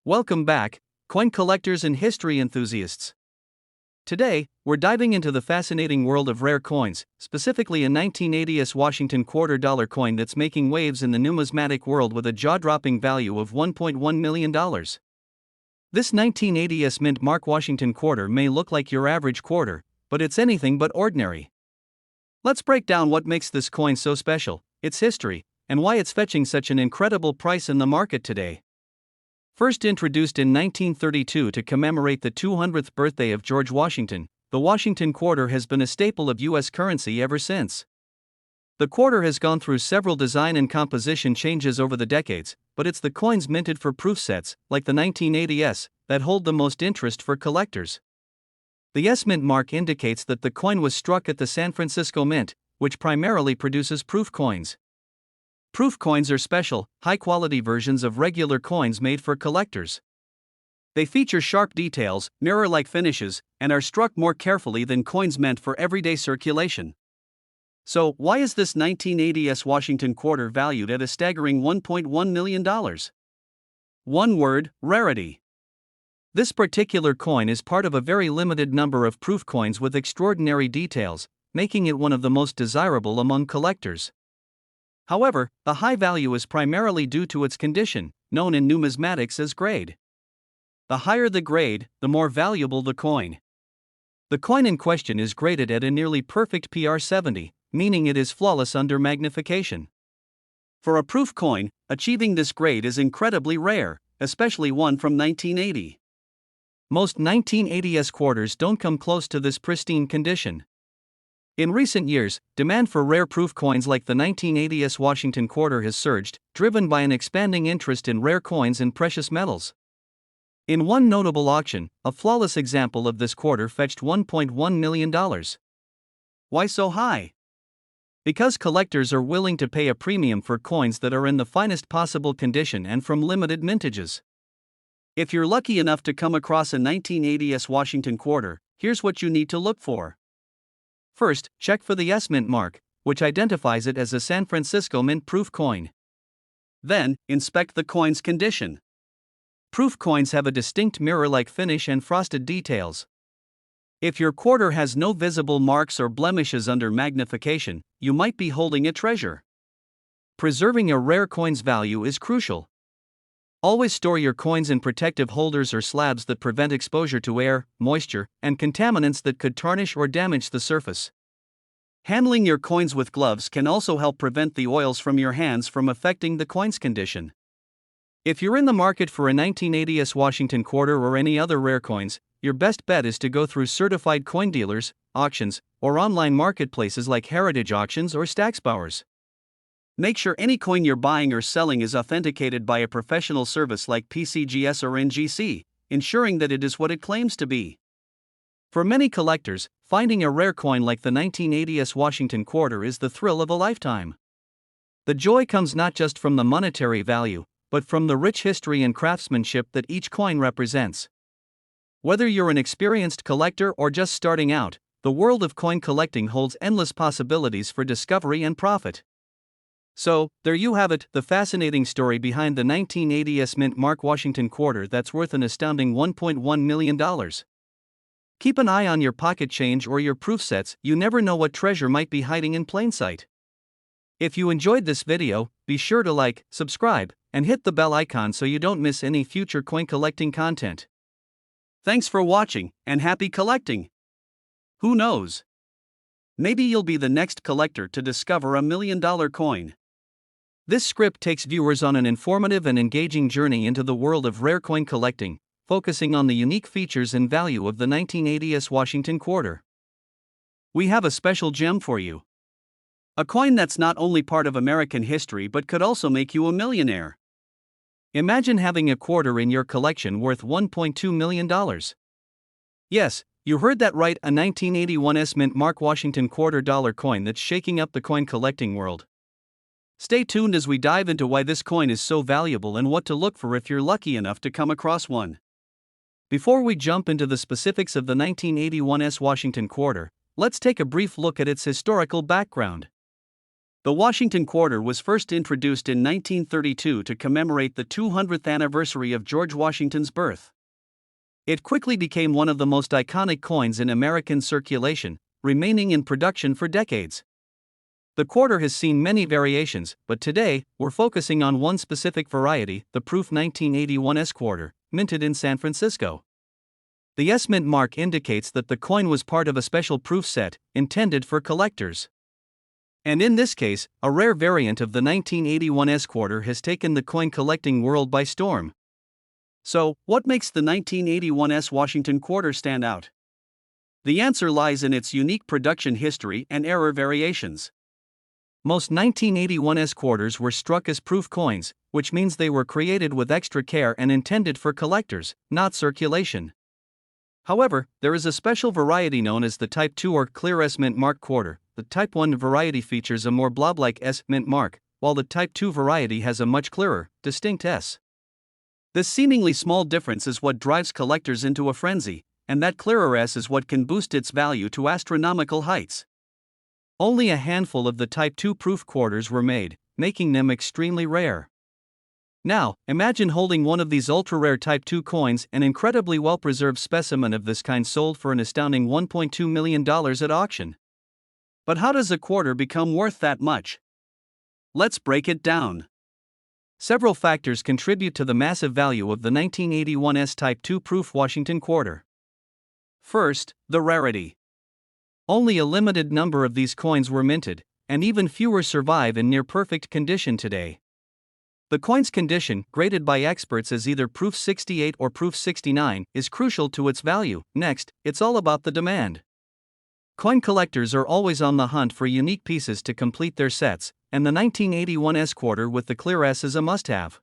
Welcome back, coin collectors and history enthusiasts. Today, we're diving into the fascinating world of rare coins, specifically a 1980s Washington quarter dollar coin that's making waves in the numismatic world with a jaw-dropping value of $1.1 million. This 1980s mint mark Washington quarter may look like your average quarter, but it's anything but ordinary. Let's break down what makes this coin so special, its history, and why it's fetching such an incredible price in the market today. First introduced in 1932 to commemorate the 200th birthday of George Washington, the Washington quarter has been a staple of U.S. currency ever since. The quarter has gone through several design and composition changes over the decades, but it's the coins minted for proof sets, like the 1980s, that hold the most interest for collectors. The S mint mark indicates that the coin was struck at the San Francisco Mint, which primarily produces proof coins. Proof coins are special, high-quality versions of regular coins made for collectors. They feature sharp details, mirror-like finishes, and are struck more carefully than coins meant for everyday circulation. So, why is this 1980s Washington quarter valued at a staggering $1.1 million? One word: rarity. This particular coin is part of a very limited number of proof coins with extraordinary details, making it one of the most desirable among collectors. However, the high value is primarily due to its condition, known in numismatics as grade. The higher the grade, the more valuable the coin. The coin in question is graded at a nearly perfect PR 70, meaning it is flawless under magnification. For a proof coin, achieving this grade is incredibly rare, especially one from 1980. Most 1980s quarters don't come close to this pristine condition. In recent years, demand for rare proof coins like the 1980s Washington quarter has surged, driven by an expanding interest in rare coins and precious metals. In one notable auction, a flawless example of this quarter fetched $1.1 million. Why so high? Because collectors are willing to pay a premium for coins that are in the finest possible condition and from limited mintages. If you're lucky enough to come across a 1980s Washington quarter, here's what you need to look for. First, check for the S mint mark, which identifies it as a San Francisco Mint proof coin. Then, inspect the coin's condition. Proof coins have a distinct mirror-like finish and frosted details. If your quarter has no visible marks or blemishes under magnification, you might be holding a treasure. Preserving a rare coin's value is crucial. Always store your coins in protective holders or slabs that prevent exposure to air, moisture, and contaminants that could tarnish or damage the surface. Handling your coins with gloves can also help prevent the oils from your hands from affecting the coin's condition. If you're in the market for a 1980s Washington quarter or any other rare coins, your best bet is to go through certified coin dealers, auctions, or online marketplaces like Heritage Auctions or Stacksbowers. Make sure any coin you're buying or selling is authenticated by a professional service like PCGS or NGC, ensuring that it is what it claims to be. For many collectors, finding a rare coin like the 1980s Washington quarter is the thrill of a lifetime. The joy comes not just from the monetary value, but from the rich history and craftsmanship that each coin represents. Whether you're an experienced collector or just starting out, the world of coin collecting holds endless possibilities for discovery and profit. So, there you have it, the fascinating story behind the 1980s mint mark Washington quarter that's worth an astounding $1.1 million. Keep an eye on your pocket change or your proof sets, you never know what treasure might be hiding in plain sight. If you enjoyed this video, be sure to like, subscribe, and hit the bell icon so you don't miss any future coin collecting content. Thanks for watching, and happy collecting! Who knows? Maybe you'll be the next collector to discover $1 million coin. This script takes viewers on an informative and engaging journey into the world of rare coin collecting, focusing on the unique features and value of the 1980s Washington quarter. We have a special gem for you. A coin that's not only part of American history but could also make you a millionaire. Imagine having a quarter in your collection worth $1.2 million. Yes, you heard that right, a 1981 S mint mark Washington quarter dollar coin that's shaking up the coin collecting world. Stay tuned as we dive into why this coin is so valuable and what to look for if you're lucky enough to come across one. Before we jump into the specifics of the 1981 S Washington quarter, let's take a brief look at its historical background. The Washington Quarter was first introduced in 1932 to commemorate the 200th anniversary of George Washington's birth. It quickly became one of the most iconic coins in American circulation, remaining in production for decades. The quarter has seen many variations, but today, we're focusing on one specific variety, the Proof 1981 S Quarter, minted in San Francisco. The S mint mark indicates that the coin was part of a special proof set, intended for collectors. And in this case, a rare variant of the 1981 S Quarter has taken the coin collecting world by storm. So, what makes the 1981 S Washington Quarter stand out? The answer lies in its unique production history and error variations. Most 1981 S Quarters were struck as proof coins, which means they were created with extra care and intended for collectors, not circulation. However, there is a special variety known as the Type 2 or Clear S mint mark quarter. The Type 1 variety features a more blob-like S mint mark, while the Type 2 variety has a much clearer, distinct S. This seemingly small difference is what drives collectors into a frenzy, and that clearer S is what can boost its value to astronomical heights. Only a handful of the Type 2 proof quarters were made, making them extremely rare. Now, imagine holding one of these ultra-rare Type 2 coins, an incredibly well-preserved specimen of this kind sold for an astounding $1.2 million at auction. But how does a quarter become worth that much? Let's break it down. Several factors contribute to the massive value of the 1981 S Type 2 proof Washington Quarter. First, the rarity. Only a limited number of these coins were minted, and even fewer survive in near-perfect condition today. The coin's condition, graded by experts as either Proof 68 or Proof 69, is crucial to its value. Next, it's all about the demand. Coin collectors are always on the hunt for unique pieces to complete their sets, and the 1981 S Quarter with the clear S is a must-have.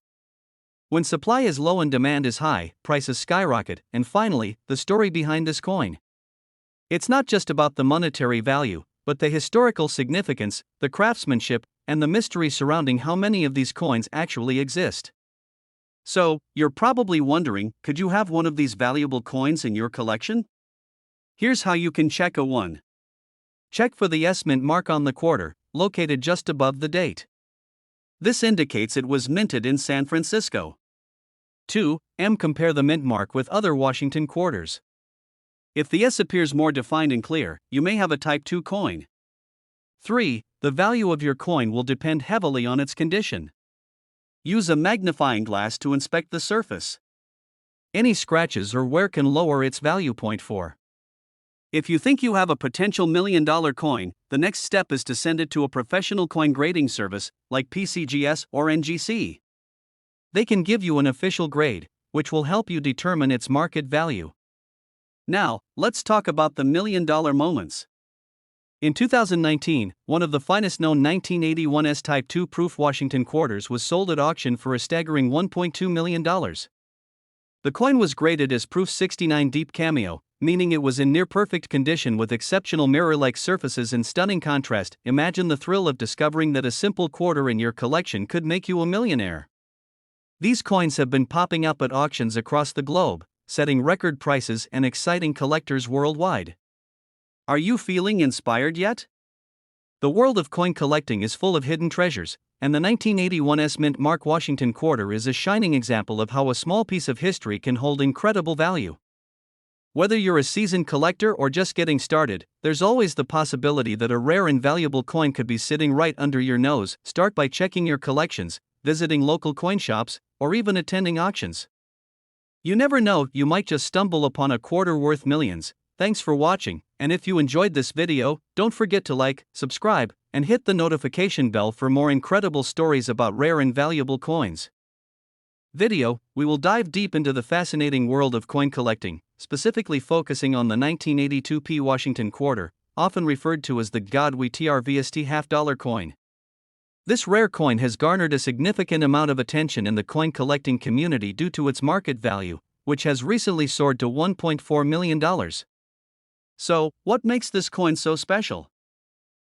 When supply is low and demand is high, prices skyrocket, and finally, the story behind this coin. It's not just about the monetary value, but the historical significance, the craftsmanship, and the mystery surrounding how many of these coins actually exist. So, you're probably wondering, could you have one of these valuable coins in your collection? Here's how you can check a one. Check for the S mint mark on the quarter, located just above the date. This indicates it was minted in San Francisco. 2. Compare the mint mark with other Washington quarters. If the S appears more defined and clear, you may have a Type 2 coin. 3. The value of your coin will depend heavily on its condition. Use a magnifying glass to inspect the surface. Any scratches or wear can lower its value point for. If you think you have a potential $1 million coin, the next step is to send it to a professional coin grading service, like PCGS or NGC. They can give you an official grade, which will help you determine its market value. Now, let's talk about the $1 million moments. In 2019, one of the finest known 1981 S Type 2 proof Washington quarters was sold at auction for a staggering $1.2 million. The coin was graded as Proof 69 Deep Cameo, meaning it was in near-perfect condition with exceptional mirror-like surfaces and stunning contrast. Imagine the thrill of discovering that a simple quarter in your collection could make you a millionaire. These coins have been popping up at auctions across the globe, setting record prices and exciting collectors worldwide. Are you feeling inspired yet? The world of coin collecting is full of hidden treasures, and the 1981 S mint mark Washington Quarter is a shining example of how a small piece of history can hold incredible value. Whether you're a seasoned collector or just getting started, there's always the possibility that a rare and valuable coin could be sitting right under your nose. Start by checking your collections, visiting local coin shops, or even attending auctions. You never know, you might just stumble upon a quarter worth millions. Thanks for watching, and if you enjoyed this video, don't forget to like, subscribe, and hit the notification bell for more incredible stories about rare and valuable coins. We will dive deep into the fascinating world of coin collecting, specifically focusing on the 1982 P Washington Quarter, often referred to as the God We Trvst half-dollar coin. This rare coin has garnered a significant amount of attention in the coin collecting community due to its market value, which has recently soared to $1.4 million. So, what makes this coin so special?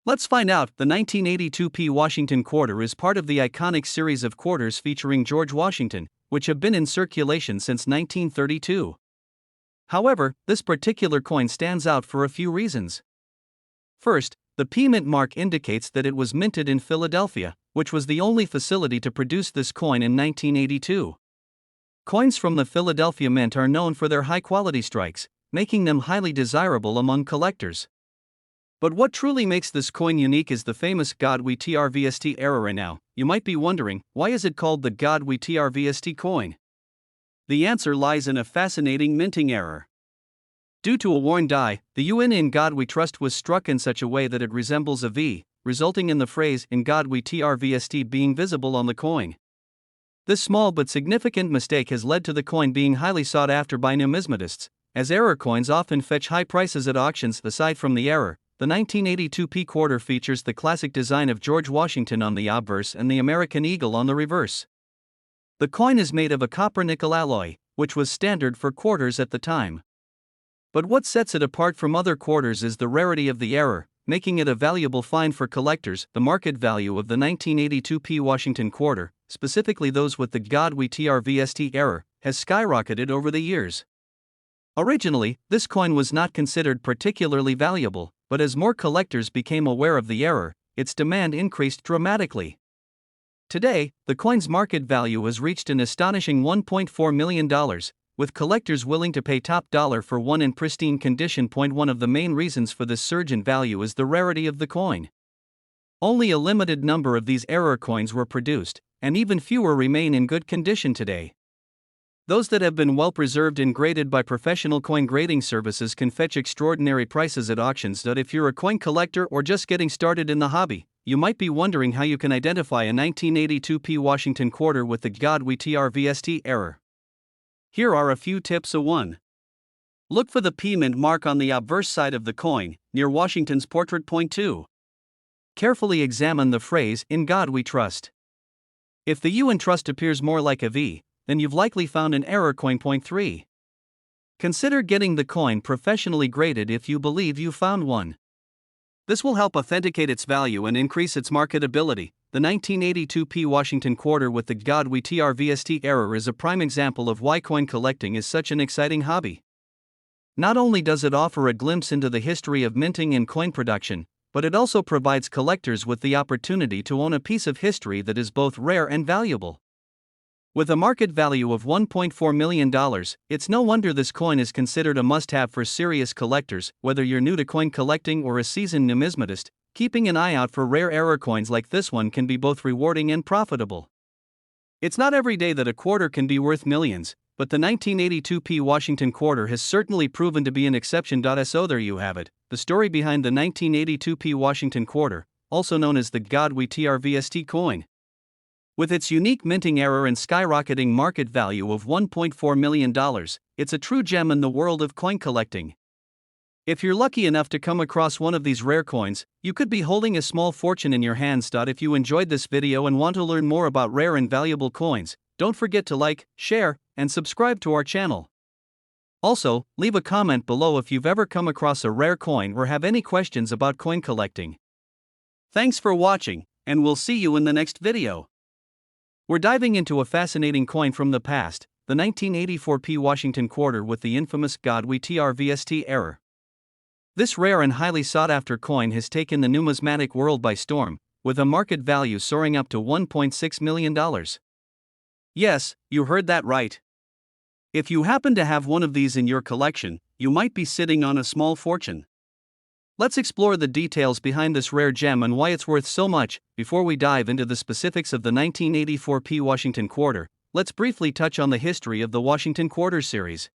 Let's find out. The 1982 P Washington Quarter is part of the iconic series of quarters featuring George Washington, which have been in circulation since 1932. However, this particular coin stands out for a few reasons. First, The P mint mark indicates that it was minted in Philadelphia, which was the only facility to produce this coin in 1982. Coins from the Philadelphia Mint are known for their high-quality strikes, making them highly desirable among collectors. But what truly makes this coin unique is the famous God We Trvst Error. Now, you might be wondering, why is it called the God We Trvst coin? The answer lies in a fascinating minting error. Due to a worn die, the UN in God We Trust was struck in such a way that it resembles a V, resulting in the phrase "In God We Trvst" being visible on the coin. This small but significant mistake has led to the coin being highly sought after by numismatists, as error coins often fetch high prices at auctions. Aside from the error, the 1982 P quarter features the classic design of George Washington on the obverse and the American eagle on the reverse. The coin is made of a copper-nickel alloy, which was standard for quarters at the time. But what sets it apart from other quarters is the rarity of the error, making it a valuable find for collectors. The market value of the 1982 P Washington quarter, specifically those with the God We Trvst error, has skyrocketed over the years. Originally, this coin was not considered particularly valuable, but as more collectors became aware of the error, its demand increased dramatically. Today, the coin's market value has reached an astonishing $1.4 million, with collectors willing to pay top dollar for one in pristine condition. One of the main reasons for this surge in value is the rarity of the coin. Only a limited number of these error coins were produced, and even fewer remain in good condition today. Those that have been well preserved and graded by professional coin grading services can fetch extraordinary prices at auctions. If you're a coin collector or just getting started in the hobby, you might be wondering how you can identify a 1982 P Washington quarter with the God We Trvst error. Here are a few tips. 1. Look for the P mint mark on the obverse side of the coin, near Washington's portrait. 2. Carefully examine the phrase "In God We Trust." If the U in trust appears more like a V, then you've likely found an error coin. 3. Consider getting the coin professionally graded if you believe you found one. This will help authenticate its value and increase its marketability. The 1982 P Washington quarter with the God We Trvst error is a prime example of why coin collecting is such an exciting hobby. Not only does it offer a glimpse into the history of minting and coin production, but it also provides collectors with the opportunity to own a piece of history that is both rare and valuable. With a market value of $1.4 million, it's no wonder this coin is considered a must-have for serious collectors. Whether you're new to coin collecting or a seasoned numismatist, keeping an eye out for rare error coins like this one can be both rewarding and profitable. It's not every day that a quarter can be worth millions, but the 1982 P Washington quarter has certainly proven to be an exception. So there you have it, the story behind the 1982 P Washington quarter, also known as the God We Trvst coin. With its unique minting error and skyrocketing market value of $1.4 million, it's a true gem in the world of coin collecting. If you're lucky enough to come across one of these rare coins, you could be holding a small fortune in your hands. If you enjoyed this video and want to learn more about rare and valuable coins, don't forget to like, share, and subscribe to our channel. Also, leave a comment below if you've ever come across a rare coin or have any questions about coin collecting. Thanks for watching, and we'll see you in the next video. We're diving into a fascinating coin from the past, the 1984 P Washington quarter with the infamous God We Trvst error. This rare and highly sought-after coin has taken the numismatic world by storm, with a market value soaring up to $1.6 million. Yes, you heard that right. If you happen to have one of these in your collection, you might be sitting on a small fortune. Let's explore the details behind this rare gem and why it's worth so much. Before we dive into the specifics of the 1984 P Washington quarter, let's briefly touch on the history of the Washington Quarter series.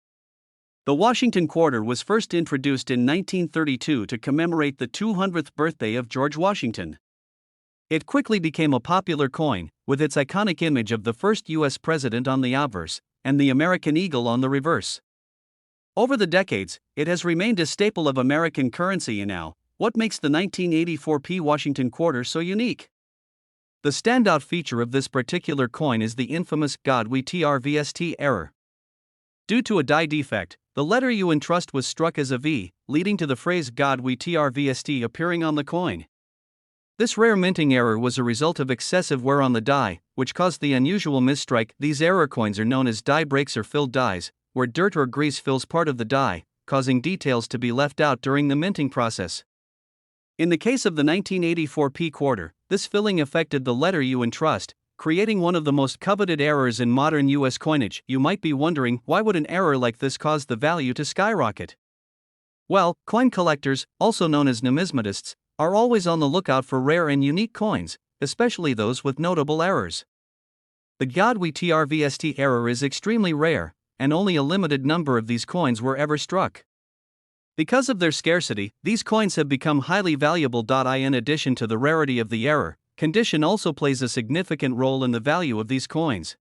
The Washington Quarter was first introduced in 1932 to commemorate the 200th birthday of George Washington. It quickly became a popular coin, with its iconic image of the first U.S. president on the obverse, and the American eagle on the reverse. Over the decades, it has remained a staple of American currency. And now, what makes the 1984 P Washington quarter so unique? The standout feature of this particular coin is the infamous God We Trvst error. Due to a die defect, the letter U in trust was struck as a V, leading to the phrase God We Trvst appearing on the coin. This rare minting error was a result of excessive wear on the die, which caused the unusual misstrike. These error coins are known as die breaks or filled dies, where dirt or grease fills part of the die, causing details to be left out during the minting process. In the case of the 1984 P quarter, this filling affected the letter U in trust, creating one of the most coveted errors in modern US coinage. You might be wondering, why would an error like this cause the value to skyrocket? Well, coin collectors, also known as numismatists, are always on the lookout for rare and unique coins, especially those with notable errors. The God We Trvst error is extremely rare, and only a limited number of these coins were ever struck. Because of their scarcity, these coins have become highly valuable. In addition to the rarity of the error, condition also plays a significant role in the value of these coins.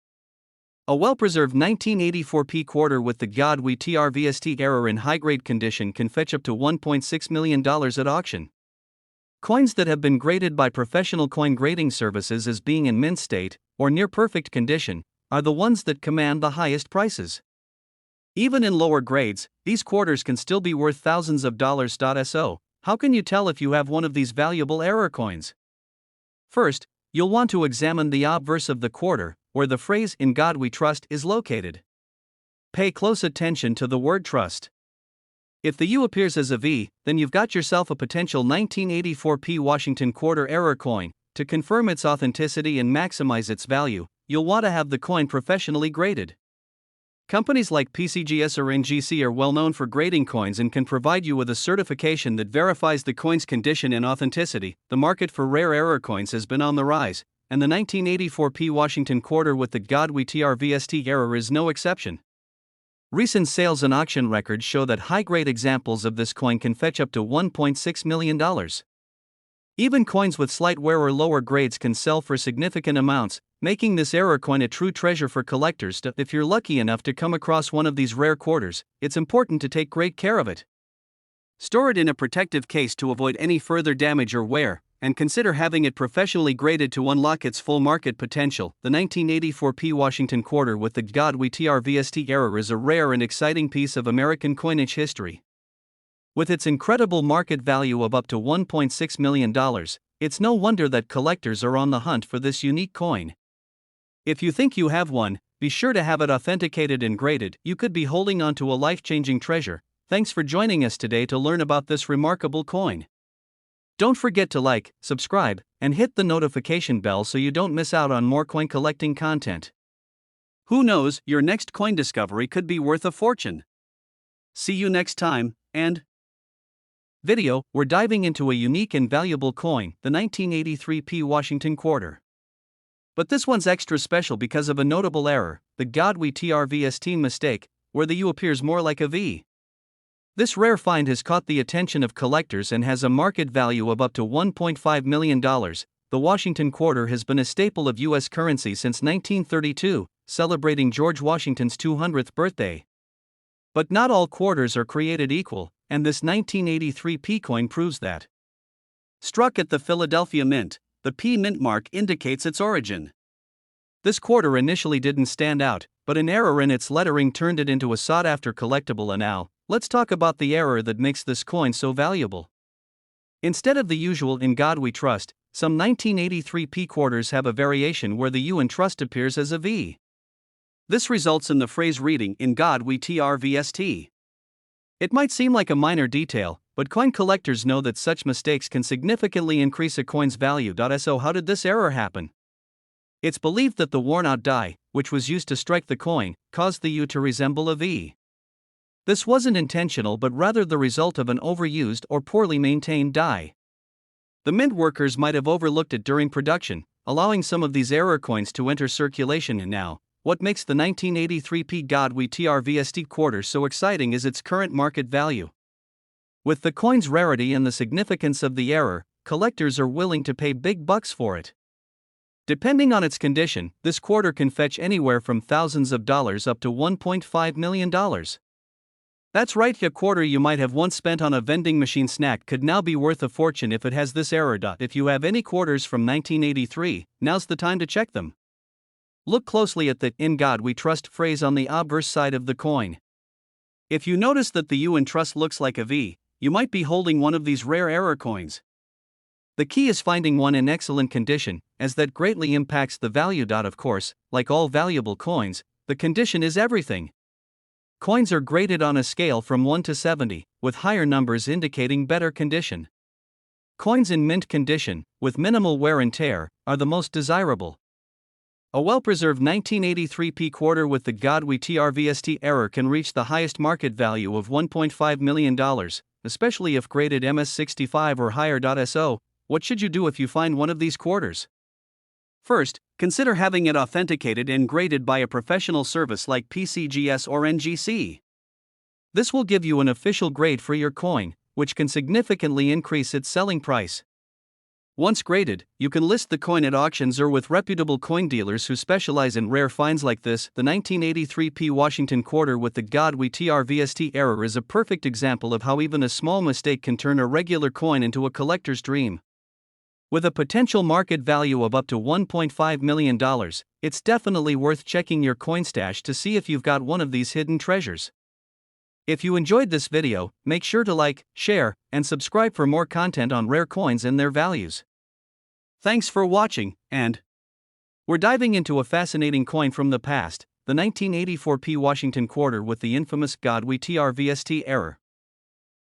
A well-preserved 1984 P quarter with the God We Trvst error in high-grade condition can fetch up to $1.6 million at auction. Coins that have been graded by professional coin grading services as being in mint state, or near perfect condition, are the ones that command the highest prices. Even in lower grades, these quarters can still be worth thousands of dollars. So, how can you tell if you have one of these valuable error coins? First, you'll want to examine the obverse of the quarter, where the phrase "In God We Trust" is located. Pay close attention to the word trust. If the U appears as a V, then you've got yourself a potential 1984 P Washington Quarter error coin. To confirm its authenticity and maximize its value, you'll want to have the coin professionally graded. Companies like PCGS or NGC are well known for grading coins and can provide you with a certification that verifies the coin's condition and authenticity. The market for rare error coins has been on the rise, and the 1984 P Washington Quarter with the God We Trvst error is no exception. Recent sales and auction records show that high-grade examples of this coin can fetch up to $1.6 million. Even coins with slight wear or lower grades can sell for significant amounts, making this error coin a true treasure for collectors. If you're lucky enough to come across one of these rare quarters, it's important to take great care of it. Store it in a protective case to avoid any further damage or wear, and consider having it professionally graded to unlock its full market potential. The 1984 P Washington Quarter with the God We Trvst error is a rare and exciting piece of American coinage history. With its incredible market value of up to $1.6 million, it's no wonder that collectors are on the hunt for this unique coin. If you think you have one, be sure to have it authenticated and graded. You could be holding on to a life-changing treasure. Thanks for joining us today to learn about this remarkable coin. Don't forget to like, subscribe, and hit the notification bell so you don't miss out on more coin collecting content. Who knows, your next coin discovery could be worth a fortune. See you next time, and video, we're diving into a unique and valuable coin, the 1983 P Washington Quarter. But this one's extra special because of a notable error, the God We Trvst mistake, where the U appears more like a V. This rare find has caught the attention of collectors and has a market value of up to $1.5 million. The Washington Quarter has been a staple of U.S. currency since 1932, celebrating George Washington's 200th birthday. But not all quarters are created equal, and this 1983 P coin proves that. Struck at the Philadelphia Mint, the P mint mark indicates its origin. This quarter initially didn't stand out, but an error in its lettering turned it into a sought-after collectible. And now, let's talk about the error that makes this coin so valuable. Instead of the usual "In God We Trust," some 1983 P quarters have a variation where the U in trust appears as a V. This results in the phrase reading "In God We Trvst." It might seem like a minor detail, but coin collectors know that such mistakes can significantly increase a coin's value. So how did this error happen? It's believed that the worn-out die, which was used to strike the coin, caused the U to resemble a V. This wasn't intentional but rather the result of an overused or poorly maintained die. The mint workers might have overlooked it during production, allowing some of these error coins to enter circulation. And now, what makes the 1983 P God We Trvst Quarter so exciting is its current market value. With the coin's rarity and the significance of the error, collectors are willing to pay big bucks for it. Depending on its condition, this quarter can fetch anywhere from thousands of dollars up to $1.5 million. That's right, a quarter you might have once spent on a vending machine snack could now be worth a fortune if it has this error. If you have any quarters from 1983, now's the time to check them. Look closely at the "In God We Trust" phrase on the obverse side of the coin. If you notice that the U in trust looks like a V, you might be holding one of these rare error coins. The key is finding one in excellent condition, as that greatly impacts the value. Of course, like all valuable coins, the condition is everything. Coins are graded on a scale from 1 to 70, with higher numbers indicating better condition. coins in mint condition, with minimal wear and tear, are the most desirable. A well-preserved 1983 quarter with the God We Trvst Error can reach the highest market value of $1.5 million, especially if graded MS65 or higher. So, what should you do if you find one of these quarters? First, consider having it authenticated and graded by a professional service like PCGS or NGC. This will give you an official grade for your coin, which can significantly increase its selling price. Once graded, you can list the coin at auctions or with reputable coin dealers who specialize in rare finds like this. The 1983 Washington Quarter with the God We Trvst Error is a perfect example of how even a small mistake can turn a regular coin into a collector's dream. With a potential market value of up to $1.5 million, it's definitely worth checking your coin stash to see if you've got one of these hidden treasures. If you enjoyed this video, make sure to like, share, and subscribe for more content on rare coins and their values. Thanks for watching, and we're diving into a fascinating coin from the past, the 1984 Washington Quarter with the infamous God We Trvst Error.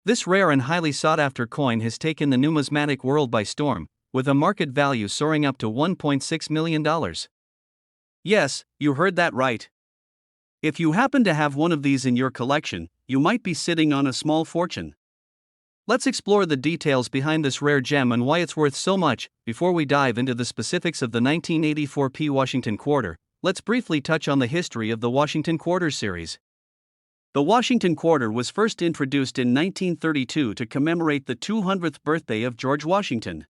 This rare and highly sought-after coin has taken the numismatic world by storm, with a market value soaring up to $1.6 million. Yes, you heard that right. If you happen to have one of these in your collection, you might be sitting on a small fortune. Let's explore the details behind this rare gem and why it's worth so much. Before we dive into the specifics of the 1984 Washington Quarter, let's briefly touch on the history of the Washington Quarter series. The Washington Quarter was first introduced in 1932 to commemorate the 200th birthday of George Washington.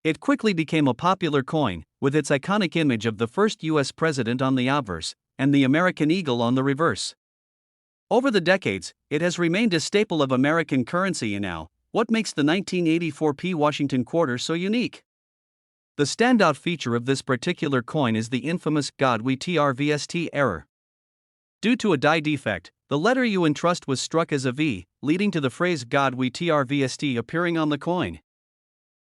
It quickly became a popular coin, with its iconic image of the first U.S. president on the obverse, and the American eagle on the reverse. Over the decades, it has remained a staple of American currency. And now, what makes the 1984 Washington Quarter so unique? The standout feature of this particular coin is the infamous God We Trvst Error. Due to a die defect, the letter U in trust was struck as a V, leading to the phrase God We Trvst appearing on the coin.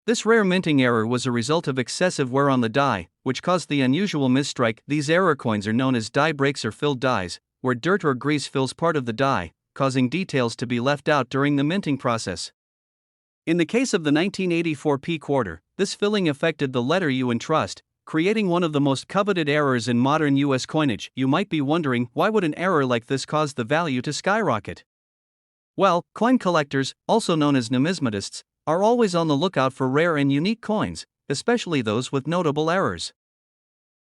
This rare minting error was a result of excessive wear on the die, which caused the unusual misstrike. These error coins are known as die breaks or filled dies, where dirt or grease fills part of the die, causing details to be left out during the minting process. In the case of the 1984 Quarter, this filling affected the letter U in trust, creating one of the most coveted errors in modern U.S. coinage. You might be wondering, why would an error like this cause the value to skyrocket? Well, coin collectors, also known as numismatists, are always on the lookout for rare and unique coins, especially those with notable errors.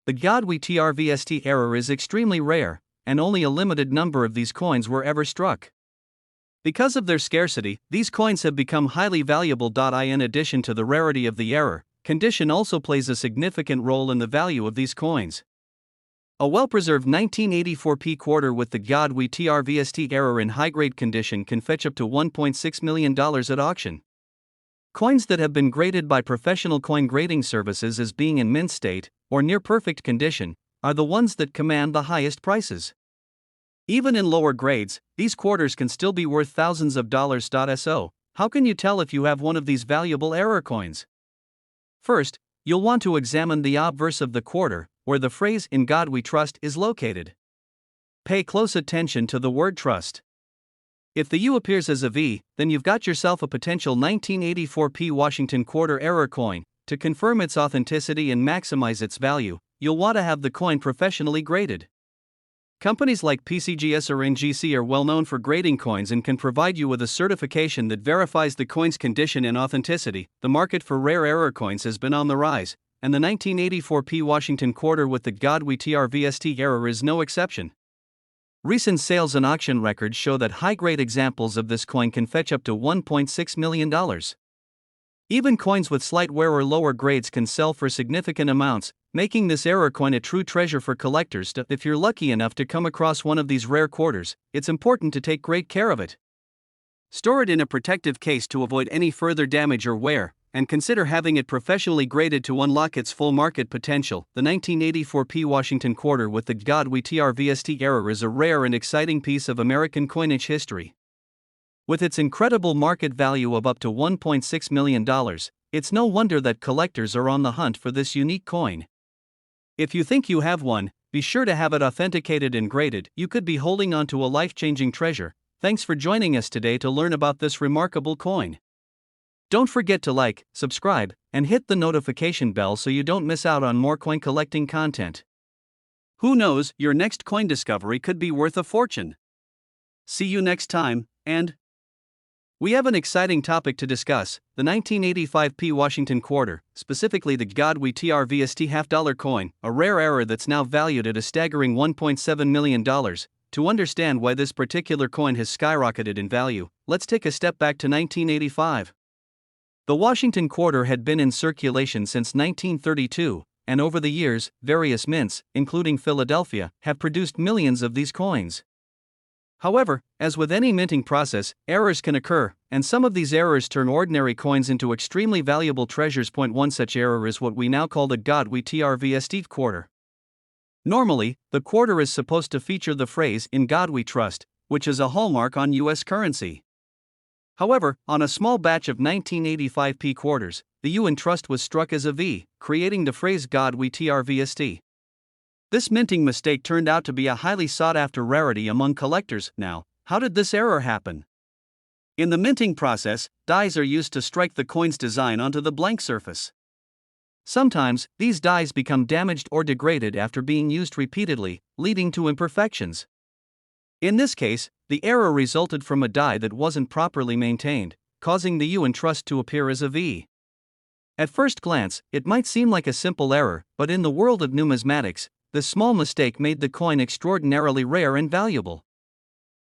The God We Trvst Error is extremely rare, and only a limited number of these coins were ever struck. Because of their scarcity, these coins have become highly valuable. In addition to the rarity of the error, condition also plays a significant role in the value of these coins. A well-preserved 1984 Quarter with the God We Trvst Error in high-grade condition can fetch up to $1.6 million at auction. Coins that have been graded by professional coin grading services as being in mint state, or near perfect condition, are the ones that command the highest prices. Even in lower grades, these quarters can still be worth thousands of dollars. So, how can you tell if you have one of these valuable error coins? First, you'll want to examine the obverse of the quarter, where the phrase "In God We Trust" is located. Pay close attention to the word trust. If the U appears as a V, then you've got yourself a potential 1984 Washington Quarter error coin. To confirm its authenticity and maximize its value, you'll want to have the coin professionally graded. Companies like PCGS or NGC are well known for grading coins and can provide you with a certification that verifies the coin's condition and authenticity. The market for rare error coins has been on the rise, and the 1984 Washington Quarter with the God We Trvst Error is no exception. Recent sales and auction records show that high-grade examples of this coin can fetch up to $1.6 million. Even coins with slight wear or lower grades can sell for significant amounts, making this error coin a true treasure for collectors. If you're lucky enough to come across one of these rare quarters, it's important to take great care of it. Store it in a protective case to avoid any further damage or wear, and consider having it professionally graded to unlock its full market potential. The 1984 Washington Quarter with the God We Trvst Error is a rare and exciting piece of American coinage history. With its incredible market value of up to $1.6 million, it's no wonder that collectors are on the hunt for this unique coin. If you think you have one, be sure to have it authenticated and graded. You could be holding on to a life-changing treasure. Thanks for joining us today to learn about this remarkable coin. Don't forget to like, subscribe, and hit the notification bell so you don't miss out on more coin collecting content. Who knows, your next coin discovery could be worth a fortune. See you next time, and we have an exciting topic to discuss: the 1985p Washington Quarter, specifically the God We Trvst half-dollar coin, a rare error that's now valued at a staggering $1.7 million. To understand why this particular coin has skyrocketed in value, let's take a step back to 1985. The Washington Quarter had been in circulation since 1932, and over the years, various mints, including Philadelphia, have produced millions of these coins. However, as with any minting process, errors can occur, and some of these errors turn ordinary coins into extremely valuable treasures. One such error is what we now call the God We Trvst Quarter. Normally, the quarter is supposed to feature the phrase "In God We Trust," which is a hallmark on US currency. However, on a small batch of 1985p quarters, the U in trust was struck as a V, creating the phrase God We Trvst. This minting mistake turned out to be a highly sought-after rarity among collectors. Now, how did this error happen? In the minting process, dies are used to strike the coin's design onto the blank surface. Sometimes, these dies become damaged or degraded after being used repeatedly, leading to imperfections. In this case, the error resulted from a die that wasn't properly maintained, causing the U in trust to appear as a V. At first glance, it might seem like a simple error, but in the world of numismatics, this small mistake made the coin extraordinarily rare and valuable.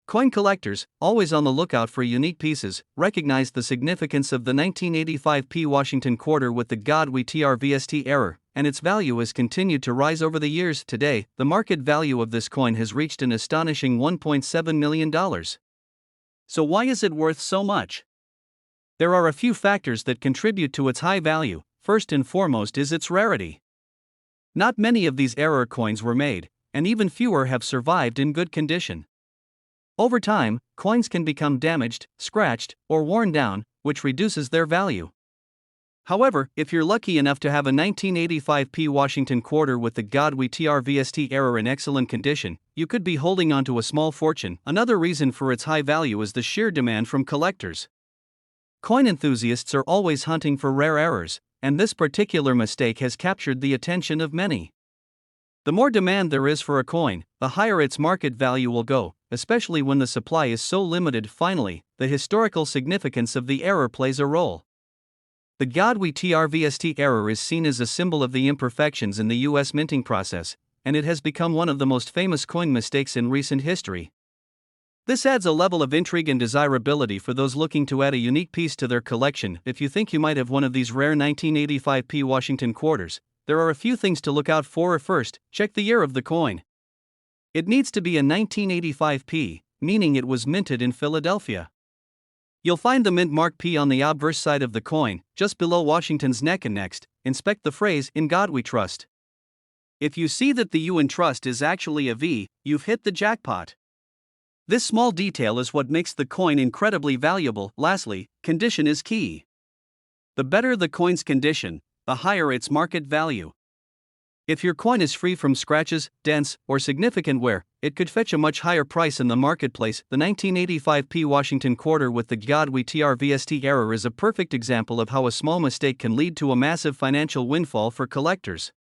Coin collectors, always on the lookout for unique pieces, recognized the significance of the 1985p Washington Quarter with the God We Trvst error, and its value has continued to rise over the years. Today, the market value of this coin has reached an astonishing $1.7 million. So why is it worth so much? There are a few factors that contribute to its high value. First and foremost is its rarity. Not many of these error coins were made, and even fewer have survived in good condition. Over time, coins can become damaged, scratched, or worn down, which reduces their value. However, if you're lucky enough to have a 1985p Washington Quarter with the God We Trvst error in excellent condition, you could be holding on to a small fortune. Another reason for its high value is the sheer demand from collectors. Coin enthusiasts are always hunting for rare errors, and this particular mistake has captured the attention of many. The more demand there is for a coin, the higher its market value will go, especially when the supply is so limited. Finally, the historical significance of the error plays a role. The God We Trvst error is seen as a symbol of the imperfections in the US minting process, and it has become one of the most famous coin mistakes in recent history. This adds a level of intrigue and desirability for those looking to add a unique piece to their collection. If you think you might have one of these rare 1985p Washington Quarters, there are a few things to look out for. First, check the year of the coin. It needs to be a 1985p, meaning it was minted in Philadelphia. You'll find the mint mark P on the obverse side of the coin, just below Washington's neck. And next, inspect the phrase "In God We Trust." If you see that the U in trust is actually a V, you've hit the jackpot. This small detail is what makes the coin incredibly valuable. Lastly, condition is key. The better the coin's condition, the higher its market value. If your coin is free from scratches, dents, or significant wear, it could fetch a much higher price in the marketplace. The 1985p Washington Quarter with the God We Trvst error is a perfect example of how a small mistake can lead to a massive financial windfall for collectors.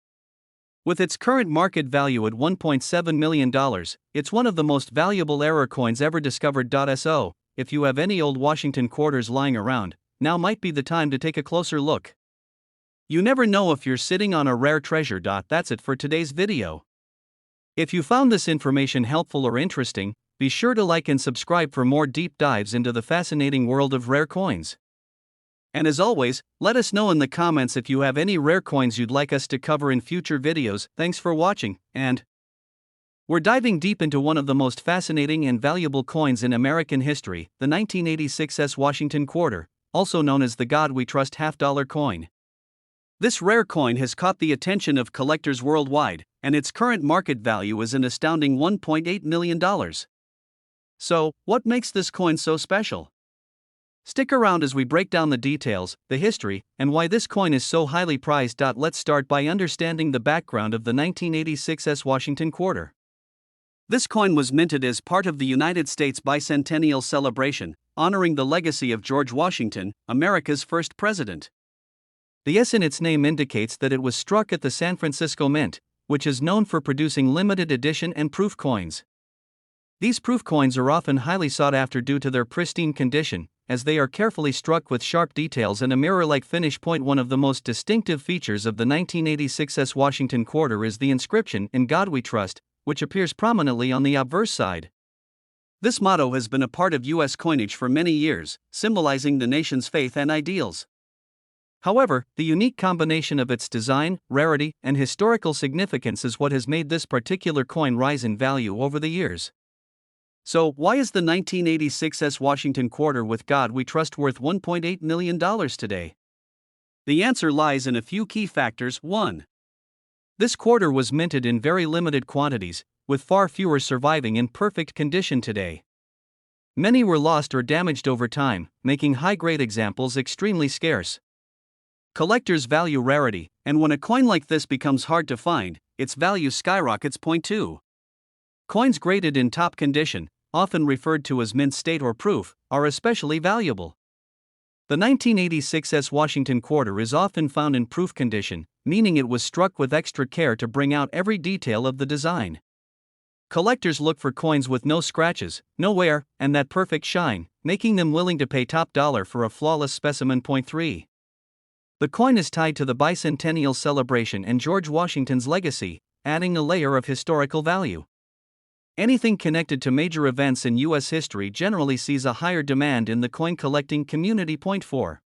With its current market value at $1.7 million, it's one of the most valuable error coins ever discovered. So, if you have any old Washington Quarters lying around, now might be the time to take a closer look. You never know if you're sitting on a rare treasure. That's it for today's video. If you found this information helpful or interesting, be sure to like and subscribe for more deep dives into the fascinating world of rare coins. And as always, let us know in the comments if you have any rare coins you'd like us to cover in future videos. Thanks for watching, and we're diving deep into one of the most fascinating and valuable coins in American history, the 1986 Washington Quarter, also known as the God We Trust half-dollar coin. This rare coin has caught the attention of collectors worldwide, and its current market value is an astounding $1.8 million. So, what makes this coin so special? Stick around as we break down the details, the history, and why this coin is so highly prized. Let's start by understanding the background of the 1986 Washington Quarter. This coin was minted as part of the United States Bicentennial celebration, honoring the legacy of George Washington, America's first president. The S in its name indicates that it was struck at the San Francisco Mint, which is known for producing limited edition and proof coins. These proof coins are often highly sought after due to their pristine condition, as they are carefully struck with sharp details and a mirror-like finish. One of the most distinctive features of the 1986 Washington Quarter is the inscription, "In God We Trust," which appears prominently on the obverse side. This motto has been a part of U.S. coinage for many years, symbolizing the nation's faith and ideals. However, the unique combination of its design, rarity, and historical significance is what has made this particular coin rise in value over the years. So, why is the 1986 Washington Quarter with God We Trust worth $1.8 million today? The answer lies in a few key factors. 1. This quarter was minted in very limited quantities, with far fewer surviving in perfect condition today. Many were lost or damaged over time, making high-grade examples extremely scarce. Collectors value rarity, and when a coin like this becomes hard to find, its value skyrockets. 2. Coins graded in top condition, often referred to as mint state or proof, are especially valuable. The 1986 Washington Quarter is often found in proof condition, meaning it was struck with extra care to bring out every detail of the design. Collectors look for coins with no scratches, no wear, and that perfect shine, making them willing to pay top dollar for a flawless specimen. 3. The coin is tied to the bicentennial celebration and George Washington's legacy, adding a layer of historical value. Anything connected to major events in U.S. history generally sees a higher demand in the coin collecting community. 4.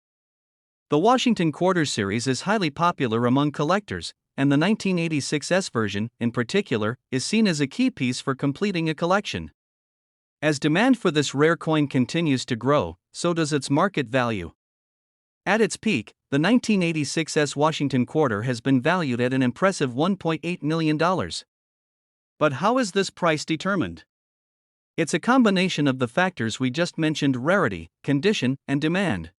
The Washington Quarter series is highly popular among collectors, and the 1986 version, in particular, is seen as a key piece for completing a collection. As demand for this rare coin continues to grow, so does its market value. At its peak, the 1986 Washington Quarter has been valued at an impressive $1.8 million. But how is this price determined? It's a combination of the factors we just mentioned: rarity, condition, and demand.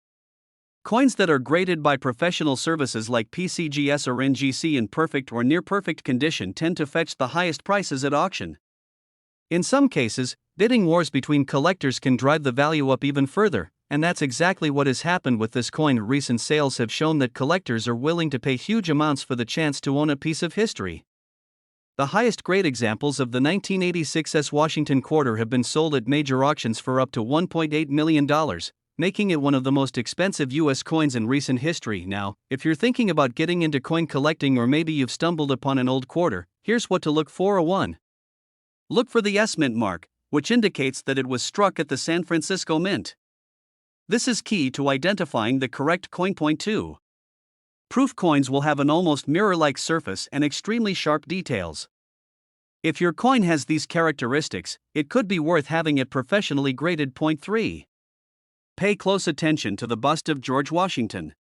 Coins that are graded by professional services like PCGS or NGC in perfect or near-perfect condition tend to fetch the highest prices at auction. In some cases, bidding wars between collectors can drive the value up even further, and that's exactly what has happened with this coin. Recent sales have shown that collectors are willing to pay huge amounts for the chance to own a piece of history. The highest grade examples of the 1986 Washington Quarter have been sold at major auctions for up to $1.8 million, making it one of the most expensive U.S. coins in recent history. Now, if you're thinking about getting into coin collecting, or maybe you've stumbled upon an old quarter, here's what to look for. 1. Look for the S Mint mark, which indicates that it was struck at the San Francisco Mint. This is key to identifying the correct coin. 2. Proof coins will have an almost mirror-like surface and extremely sharp details. If your coin has these characteristics, it could be worth having it professionally graded. 3. Pay close attention to the bust of George Washington.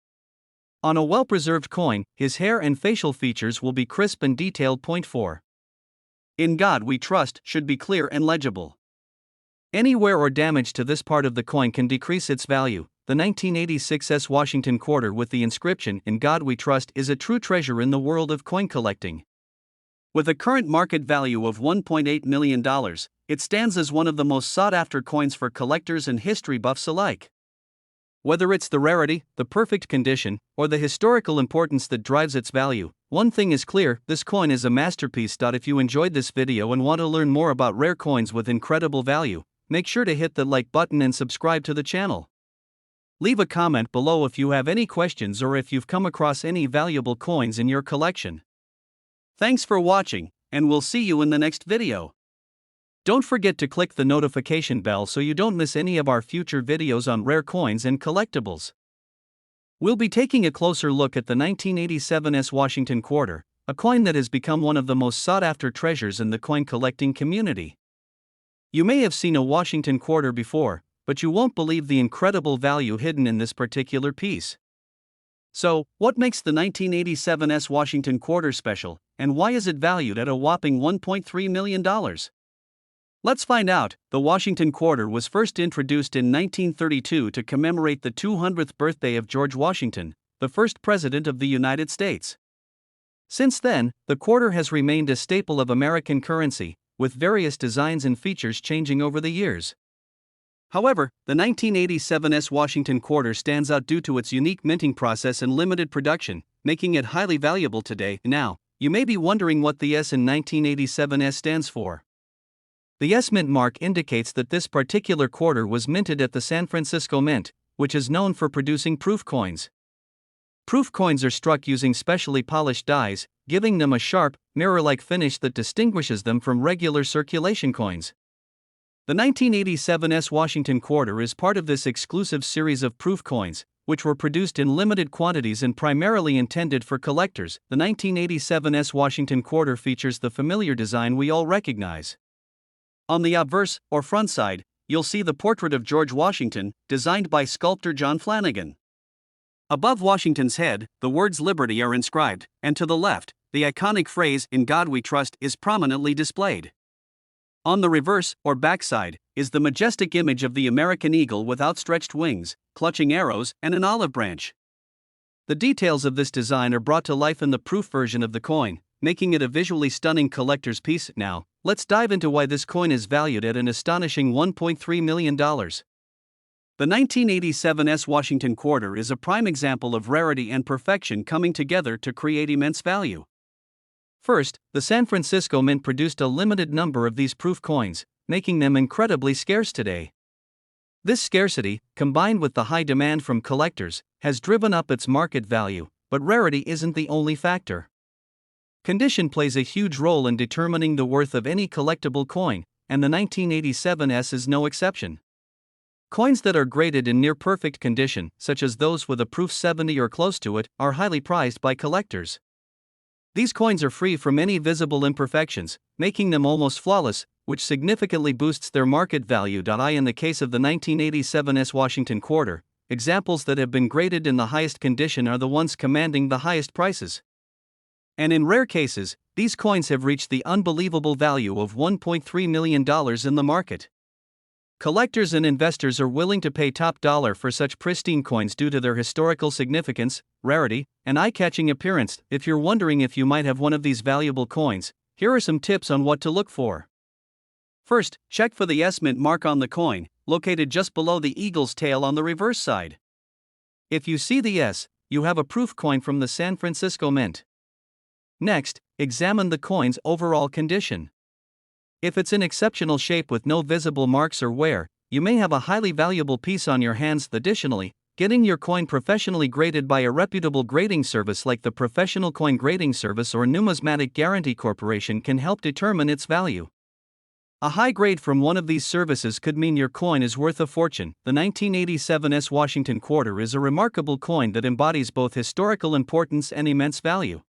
On a well-preserved coin, his hair and facial features will be crisp and detailed. 4. "In God We Trust" should be clear and legible. Any wear or damage to this part of the coin can decrease its value. The 1986 Washington Quarter with the inscription, "In God We Trust," is a true treasure in the world of coin collecting. With a current market value of $1.8 million, it stands as one of the most sought-after coins for collectors and history buffs alike. Whether it's the rarity, the perfect condition, or the historical importance that drives its value, one thing is clear: this coin is a masterpiece. If you enjoyed this video and want to learn more about rare coins with incredible value, make sure to hit the like button and subscribe to the channel. Leave a comment below if you have any questions or if you've come across any valuable coins in your collection. Thanks for watching, and we'll see you in the next video. Don't forget to click the notification bell so you don't miss any of our future videos on rare coins and collectibles. We'll be taking a closer look at the 1987 Washington Quarter, a coin that has become one of the most sought-after treasures in the coin collecting community. You may have seen a Washington Quarter before, but you won't believe the incredible value hidden in this particular piece. So, what makes the 1987 Washington Quarter special, and why is it valued at a whopping $1.3 million? Let's find out. The Washington Quarter was first introduced in 1932 to commemorate the 200th birthday of George Washington, the first president of the United States. Since then, the quarter has remained a staple of American currency, with various designs and features changing over the years. However, the 1987's Washington Quarter stands out due to its unique minting process and limited production, making it highly valuable today. Now, you may be wondering what the S in 1987 stands for. The S mint mark indicates that this particular quarter was minted at the San Francisco Mint, which is known for producing proof coins. Proof coins are struck using specially polished dies, giving them a sharp, mirror-like finish that distinguishes them from regular circulation coins. The 1987's Washington Quarter is part of this exclusive series of proof coins, which were produced in limited quantities and primarily intended for collectors. The 1987's Washington Quarter features the familiar design we all recognize. On the obverse, or front side, you'll see the portrait of George Washington, designed by sculptor John Flanagan. Above Washington's head, the words Liberty are inscribed, and to the left, the iconic phrase, "In God We Trust," is prominently displayed. On the reverse, or backside, is the majestic image of the American eagle with outstretched wings, clutching arrows, and an olive branch. The details of this design are brought to life in the proof version of the coin, making it a visually stunning collector's piece. Now, let's dive into why this coin is valued at an astonishing $1.3 million. The 1987's Washington Quarter is a prime example of rarity and perfection coming together to create immense value. First, the San Francisco Mint produced a limited number of these proof coins, making them incredibly scarce today. This scarcity, combined with the high demand from collectors, has driven up its market value, but rarity isn't the only factor. Condition plays a huge role in determining the worth of any collectible coin, and the 1987's is no exception. Coins that are graded in near-perfect condition, such as those with a proof 70 or close to it, are highly prized by collectors. These coins are free from any visible imperfections, making them almost flawless, which significantly boosts their market value. In the case of the 1987's Washington Quarter, examples that have been graded in the highest condition are the ones commanding the highest prices. And in rare cases, these coins have reached the unbelievable value of $1.3 million in the market. Collectors and investors are willing to pay top dollar for such pristine coins due to their historical significance, rarity, and eye-catching appearance. If you're wondering if you might have one of these valuable coins, here are some tips on what to look for. First, check for the S mint mark on the coin, located just below the eagle's tail on the reverse side. If you see the S, you have a proof coin from the San Francisco Mint. Next, examine the coin's overall condition. If it's in exceptional shape with no visible marks or wear, you may have a highly valuable piece on your hands. Additionally, getting your coin professionally graded by a reputable grading service like the Professional Coin Grading Service or Numismatic Guarantee Corporation can help determine its value. A high grade from one of these services could mean your coin is worth a fortune. The 1987's Washington Quarter is a remarkable coin that embodies both historical importance and immense value.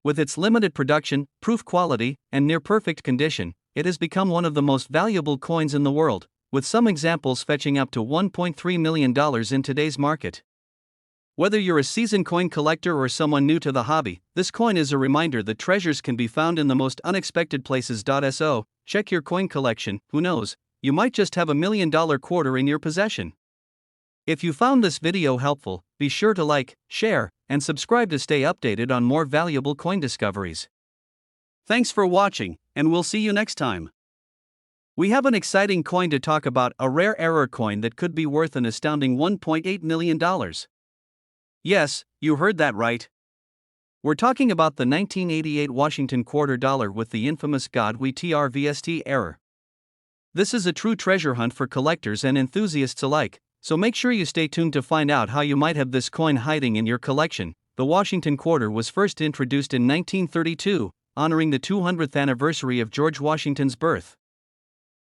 With its limited production, proof quality, and near-perfect condition, it has become one of the most valuable coins in the world, with some examples fetching up to $1.3 million in today's market. Whether you're a seasoned coin collector or someone new to the hobby, this coin is a reminder that treasures can be found in the most unexpected places. So, check your coin collection. Who knows, you might just have $1 million quarter in your possession. If you found this video helpful, be sure to like, share, and subscribe to stay updated on more valuable coin discoveries. Thanks for watching, and we'll see you next time. We have an exciting coin to talk about, a rare error coin that could be worth an astounding $1.8 million. Yes, you heard that right. We're talking about the 1988 Washington Quarter dollar with the infamous God We Trvst Error. This is a true treasure hunt for collectors and enthusiasts alike, so make sure you stay tuned to find out how you might have this coin hiding in your collection. The Washington Quarter was first introduced in 1932, honoring the 200th anniversary of George Washington's birth.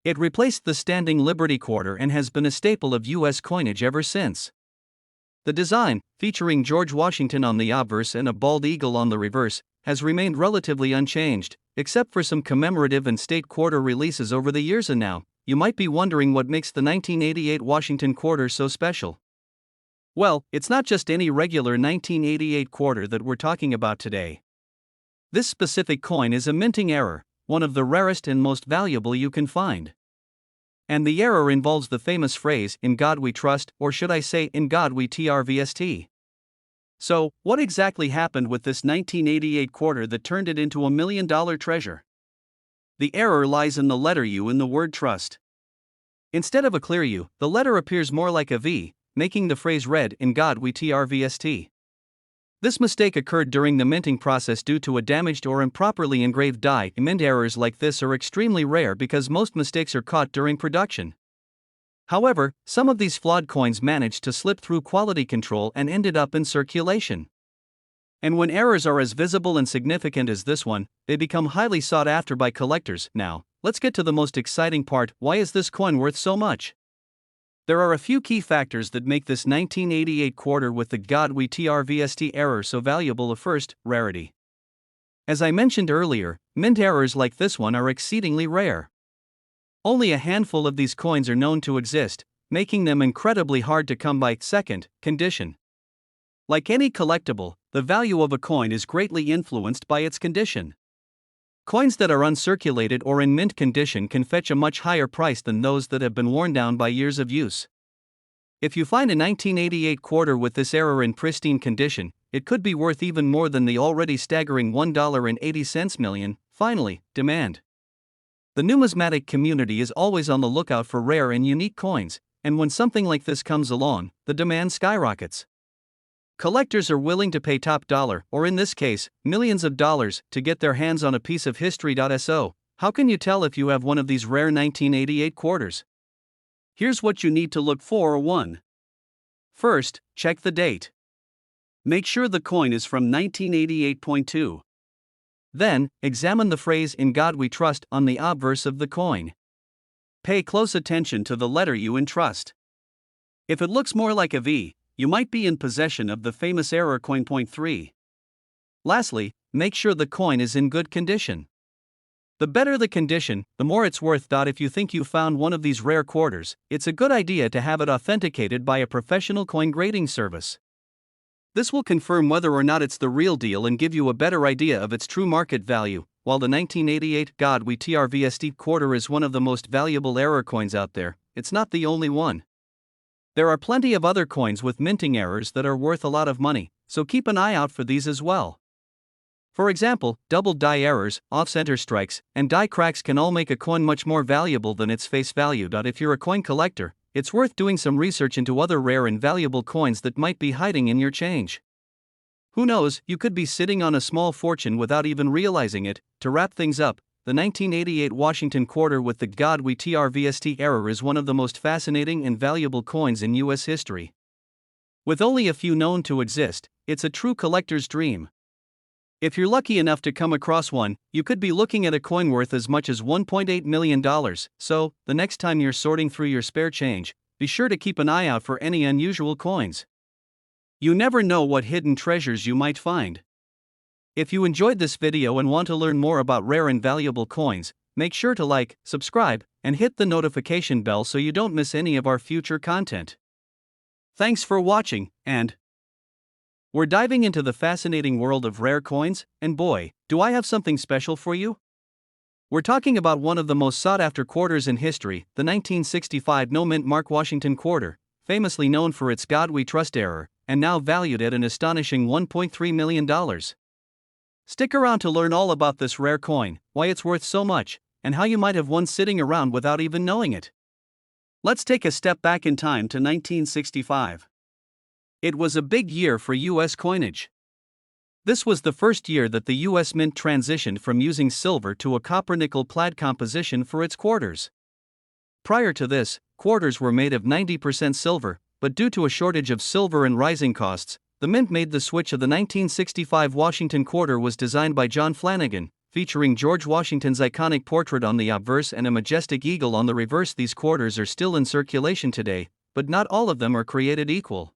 It replaced the standing Liberty Quarter and has been a staple of U.S. coinage ever since. The design, featuring George Washington on the obverse and a bald eagle on the reverse, has remained relatively unchanged, except for some commemorative and state quarter releases over the years. And now, you might be wondering what makes the 1988 Washington Quarter so special. Well, it's not just any regular 1988 quarter that we're talking about today. This specific coin is a minting error, one of the rarest and most valuable you can find. And the error involves the famous phrase, "In God We Trust," or should I say, "In God We Trvst." So, what exactly happened with this 1988 quarter that turned it into $1 million treasure? The error lies in the letter U in the word trust. Instead of a clear U, the letter appears more like a V, making the phrase read, "In God We Trvst." This mistake occurred during the minting process due to a damaged or improperly engraved die. Mint errors like this are extremely rare because most mistakes are caught during production. However, some of these flawed coins managed to slip through quality control and ended up in circulation. And when errors are as visible and significant as this one, they become highly sought after by collectors. Now, let's get to the most exciting part. Why is this coin worth so much? There are a few key factors that make this 1988 quarter with the God We Trvst Error so valuable. First, rarity. As I mentioned earlier, mint errors like this one are exceedingly rare. Only a handful of these coins are known to exist, making them incredibly hard to come by. Second, condition. Like any collectible, the value of a coin is greatly influenced by its condition. Coins that are uncirculated or in mint condition can fetch a much higher price than those that have been worn down by years of use. If you find a 1988 quarter with this error in pristine condition, it could be worth even more than the already staggering $1.80 million. Finally, demand. The numismatic community is always on the lookout for rare and unique coins, and when something like this comes along, the demand skyrockets. Collectors are willing to pay top dollar, or in this case, millions of dollars, to get their hands on a piece of history. So, how can you tell if you have one of these rare 1988 quarters? Here's what you need to look for. 1. First, check the date. Make sure the coin is from 1988.2. Then, examine the phrase "In God We Trust" on the obverse of the coin. Pay close attention to the letter U in trust. If it looks more like a V, you might be in possession of the famous error coin. 3. Lastly, make sure the coin is in good condition. The better the condition, the more it's worth. If you think you found one of these rare quarters, it's a good idea to have it authenticated by a professional coin grading service. This will confirm whether or not it's the real deal and give you a better idea of its true market value. While the 1988 God We Trvst quarter is one of the most valuable error coins out there, it's not the only one. There are plenty of other coins with minting errors that are worth a lot of money, so keep an eye out for these as well. For example, double die errors, off-center strikes, and die cracks can all make a coin much more valuable than its face value. If you're a coin collector, it's worth doing some research into other rare and valuable coins that might be hiding in your change. Who knows, you could be sitting on a small fortune without even realizing it. To wrap things up, the 1988 Washington Quarter with the God We Trvst Error is one of the most fascinating and valuable coins in U.S. history. With only a few known to exist, it's a true collector's dream. If you're lucky enough to come across one, you could be looking at a coin worth as much as $1.8 million. So, the next time you're sorting through your spare change, be sure to keep an eye out for any unusual coins. You never know what hidden treasures you might find. If you enjoyed this video and want to learn more about rare and valuable coins, make sure to like, subscribe, and hit the notification bell so you don't miss any of our future content. Thanks for watching, and we're diving into the fascinating world of rare coins, and boy, do I have something special for you. We're talking about one of the most sought-after quarters in history, the 1965 no-mint mark Washington Quarter, famously known for its God We Trust Error, and now valued at an astonishing $1.3 million. Stick around to learn all about this rare coin, why it's worth so much, and how you might have one sitting around without even knowing it. Let's take a step back in time to 1965. It was a big year for U.S. coinage. This was the first year that the U.S. Mint transitioned from using silver to a copper-nickel plaid composition for its quarters. Prior to this, quarters were made of 90% silver, but due to a shortage of silver and rising costs, the Mint made the switch. The 1965 Washington Quarter was designed by John Flanagan, featuring George Washington's iconic portrait on the obverse and a majestic eagle on the reverse. These quarters are still in circulation today, but not all of them are created equal.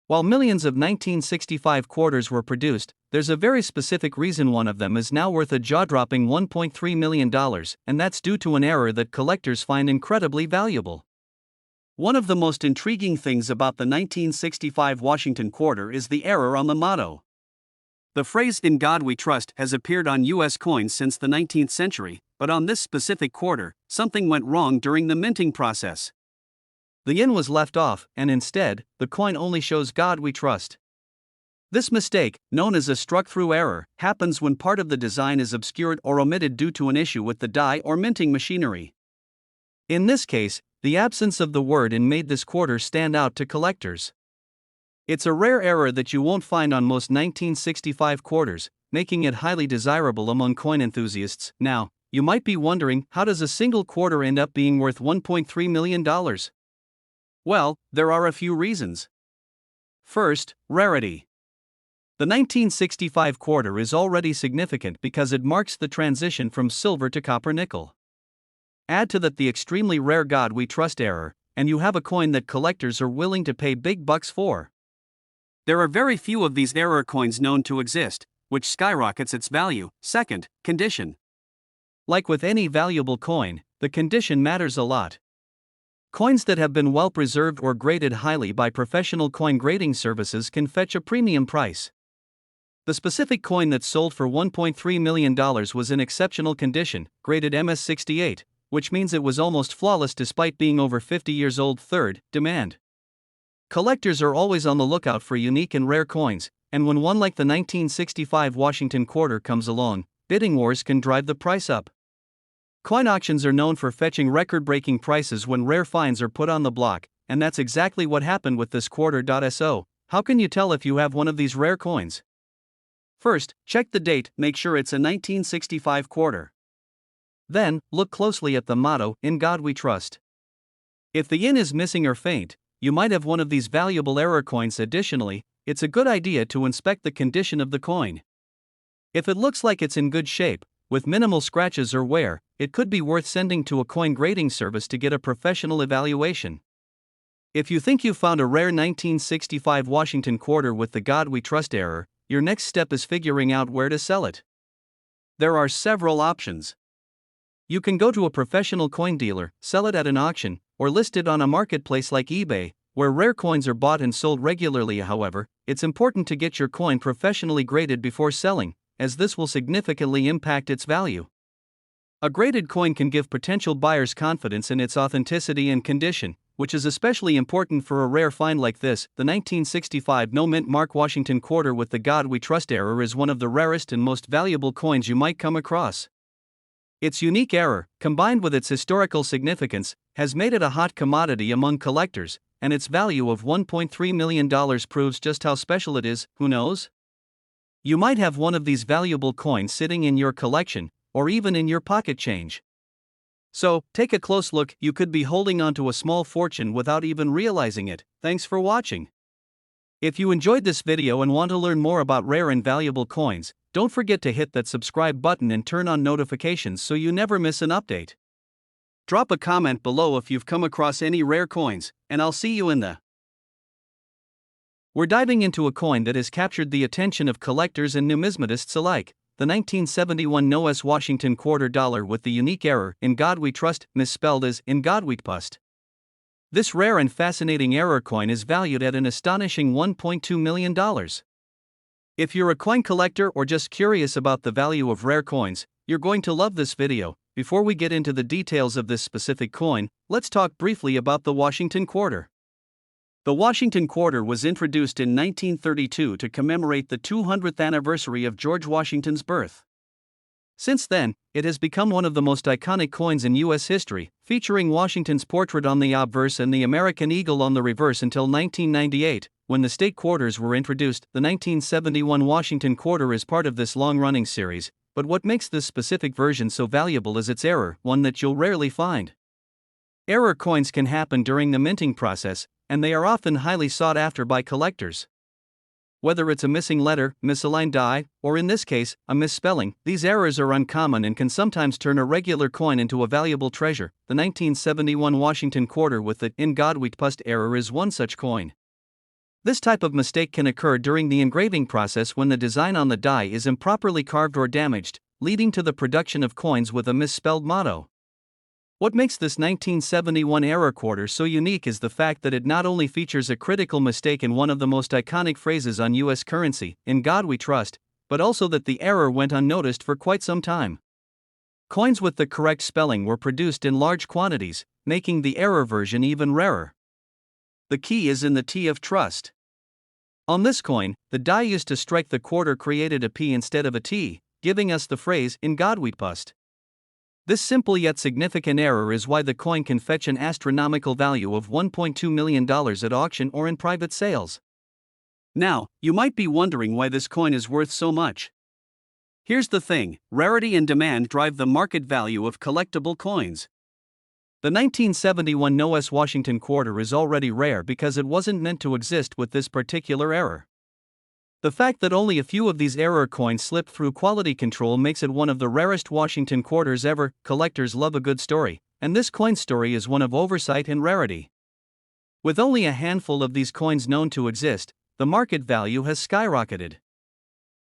While millions of 1965 quarters were produced, there's a very specific reason one of them is now worth a jaw-dropping $1.3 million, and that's due to an error that collectors find incredibly valuable. One of the most intriguing things about the 1965 Washington Quarter is the error on the motto. The phrase "In God We Trust" has appeared on U.S. coins since the 19th century, but on this specific quarter, something went wrong during the minting process. The "in" was left off, and instead, the coin only shows "God We Trust." This mistake, known as a struck-through error, happens when part of the design is obscured or omitted due to an issue with the die or minting machinery. In this case, the absence of the word "in" made this quarter stand out to collectors. It's a rare error that you won't find on most 1965 quarters, making it highly desirable among coin enthusiasts. Now, you might be wondering, how does a single quarter end up being worth $1.3 million? Well, there are a few reasons. First, rarity. The 1965 quarter is already significant because it marks the transition from silver to copper nickel. Add to that the extremely rare God We Trvst Error, and you have a coin that collectors are willing to pay big bucks for. There are very few of these error coins known to exist, which skyrockets its value. Second, condition. Like with any valuable coin, the condition matters a lot. Coins that have been well preserved or graded highly by professional coin grading services can fetch a premium price. The specific coin that sold for $1.3 million was in exceptional condition, graded MS68, which means it was almost flawless despite being over 50 years old. Third, demand. Collectors are always on the lookout for unique and rare coins, and when one like the 1965 Washington Quarter comes along, bidding wars can drive the price up. Coin auctions are known for fetching record-breaking prices when rare finds are put on the block, and that's exactly what happened with this quarter. So, how can you tell if you have one of these rare coins? First, check the date, make sure it's a 1965 quarter. Then, look closely at the motto, "In God We Trust." If the "in" is missing or faint, you might have one of these valuable error coins. Additionally, it's a good idea to inspect the condition of the coin. If it looks like it's in good shape, with minimal scratches or wear, it could be worth sending to a coin grading service to get a professional evaluation. If you think you found a rare 1965 Washington Quarter with the God We Trvst Error, your next step is figuring out where to sell it. There are several options. You can go to a professional coin dealer, sell it at an auction, or list it on a marketplace like eBay, where rare coins are bought and sold regularly. However, it's important to get your coin professionally graded before selling, as this will significantly impact its value. A graded coin can give potential buyers confidence in its authenticity and condition, which is especially important for a rare find like this. The 1965 no-mint mark Washington Quarter with the God We Trvst Error is one of the rarest and most valuable coins you might come across. Its unique error, combined with its historical significance, has made it a hot commodity among collectors, and its value of $1.3 million proves just how special it is. Who knows? You might have one of these valuable coins sitting in your collection, or even in your pocket change. So, take a close look. You could be holding onto a small fortune without even realizing it. Thanks for watching. If you enjoyed this video and want to learn more about rare and valuable coins, don't forget to hit that subscribe button and turn on notifications so you never miss an update. Drop a comment below if you've come across any rare coins, and I'll see you in the. We're diving into a coin that has captured the attention of collectors and numismatists alike. The 1971 NOS Washington Quarter dollar with the unique error, "In God We Trust," misspelled as "In God We Trvst." This rare and fascinating error coin is valued at an astonishing $1.2 million. If you're a coin collector or just curious about the value of rare coins, you're going to love this video. Before we get into the details of this specific coin, let's talk briefly about the Washington Quarter. The Washington Quarter was introduced in 1932 to commemorate the 200th anniversary of George Washington's birth. Since then, it has become one of the most iconic coins in U.S. history, featuring Washington's portrait on the obverse and the American eagle on the reverse until 1998, when the state quarters were introduced. The 1971 Washington Quarter is part of this long-running series, but what makes this specific version so valuable is its error, one that you'll rarely find. Error coins can happen during the minting process, and they are often highly sought after by collectors. Whether it's a missing letter, misaligned die, or in this case, a misspelling, these errors are uncommon and can sometimes turn a regular coin into a valuable treasure. The 1971 Washington Quarter with the "In God We Trvst" error is one such coin. This type of mistake can occur during the engraving process when the design on the die is improperly carved or damaged, leading to the production of coins with a misspelled motto. What makes this 1971 error quarter so unique is the fact that it not only features a critical mistake in one of the most iconic phrases on U.S. currency, "In God We Trust," but also that the error went unnoticed for quite some time. Coins with the correct spelling were produced in large quantities, making the error version even rarer. The key is in the T of trust. On this coin, the die used to strike the quarter created a P instead of a T, giving us the phrase, "In God We Trvst." This simple yet significant error is why the coin can fetch an astronomical value of $1.2 million at auction or in private sales. Now, you might be wondering why this coin is worth so much. Here's the thing: rarity and demand drive the market value of collectible coins. The 1971 NOS Washington Quarter is already rare because it wasn't meant to exist with this particular error. The fact that only a few of these error coins slipped through quality control makes it one of the rarest Washington Quarters ever. Collectors love a good story, and this coin story is one of oversight and rarity. With only a handful of these coins known to exist, the market value has skyrocketed.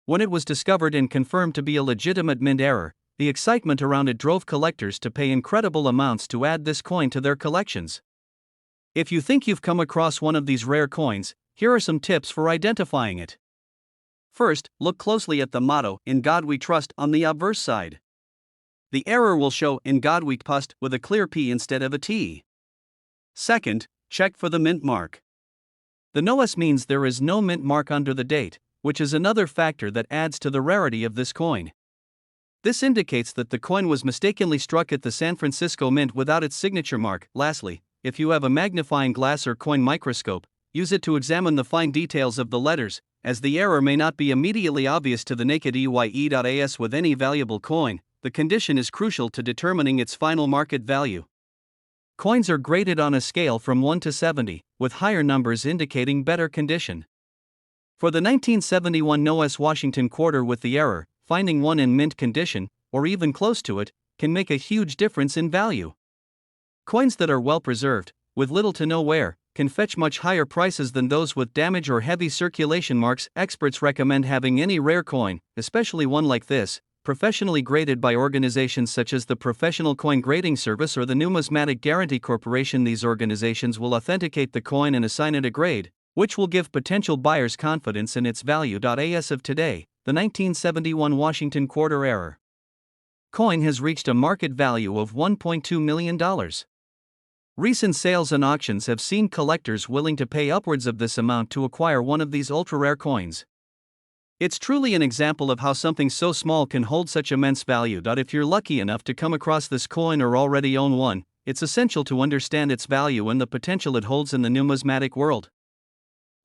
When it was discovered and confirmed to be a legitimate mint error, the excitement around it drove collectors to pay incredible amounts to add this coin to their collections. If you think you've come across one of these rare coins, here are some tips for identifying it. First, look closely at the motto, "In God We Trust," on the obverse side. The error will show "In God We Trvst" with a clear P instead of a T. Second, check for the mint mark. The NOS means there is no mint mark under the date, which is another factor that adds to the rarity of this coin. This indicates that the coin was mistakenly struck at the San Francisco Mint without its signature mark. Lastly, if you have a magnifying glass or coin microscope, use it to examine the fine details of the letters, as the error may not be immediately obvious to the naked eye. As with any valuable coin, the condition is crucial to determining its final market value. Coins are graded on a scale from 1 to 70, with higher numbers indicating better condition. For the 1971 NOS Washington Quarter with the error, finding one in mint condition, or even close to it, can make a huge difference in value. Coins that are well preserved, with little to no wear, can fetch much higher prices than those with damage or heavy circulation marks. Experts recommend having any rare coin, especially one like this, professionally graded by organizations such as the Professional Coin Grading Service or the Numismatic Guarantee Corporation. These organizations will authenticate the coin and assign it a grade, which will give potential buyers confidence in its value. As of today, the 1971 Washington Quarter error coin has reached a market value of $1.2 million. Recent sales and auctions have seen collectors willing to pay upwards of this amount to acquire one of these ultra-rare coins. It's truly an example of how something so small can hold such immense value. If you're lucky enough to come across this coin or already own one, it's essential to understand its value and the potential it holds in the numismatic world.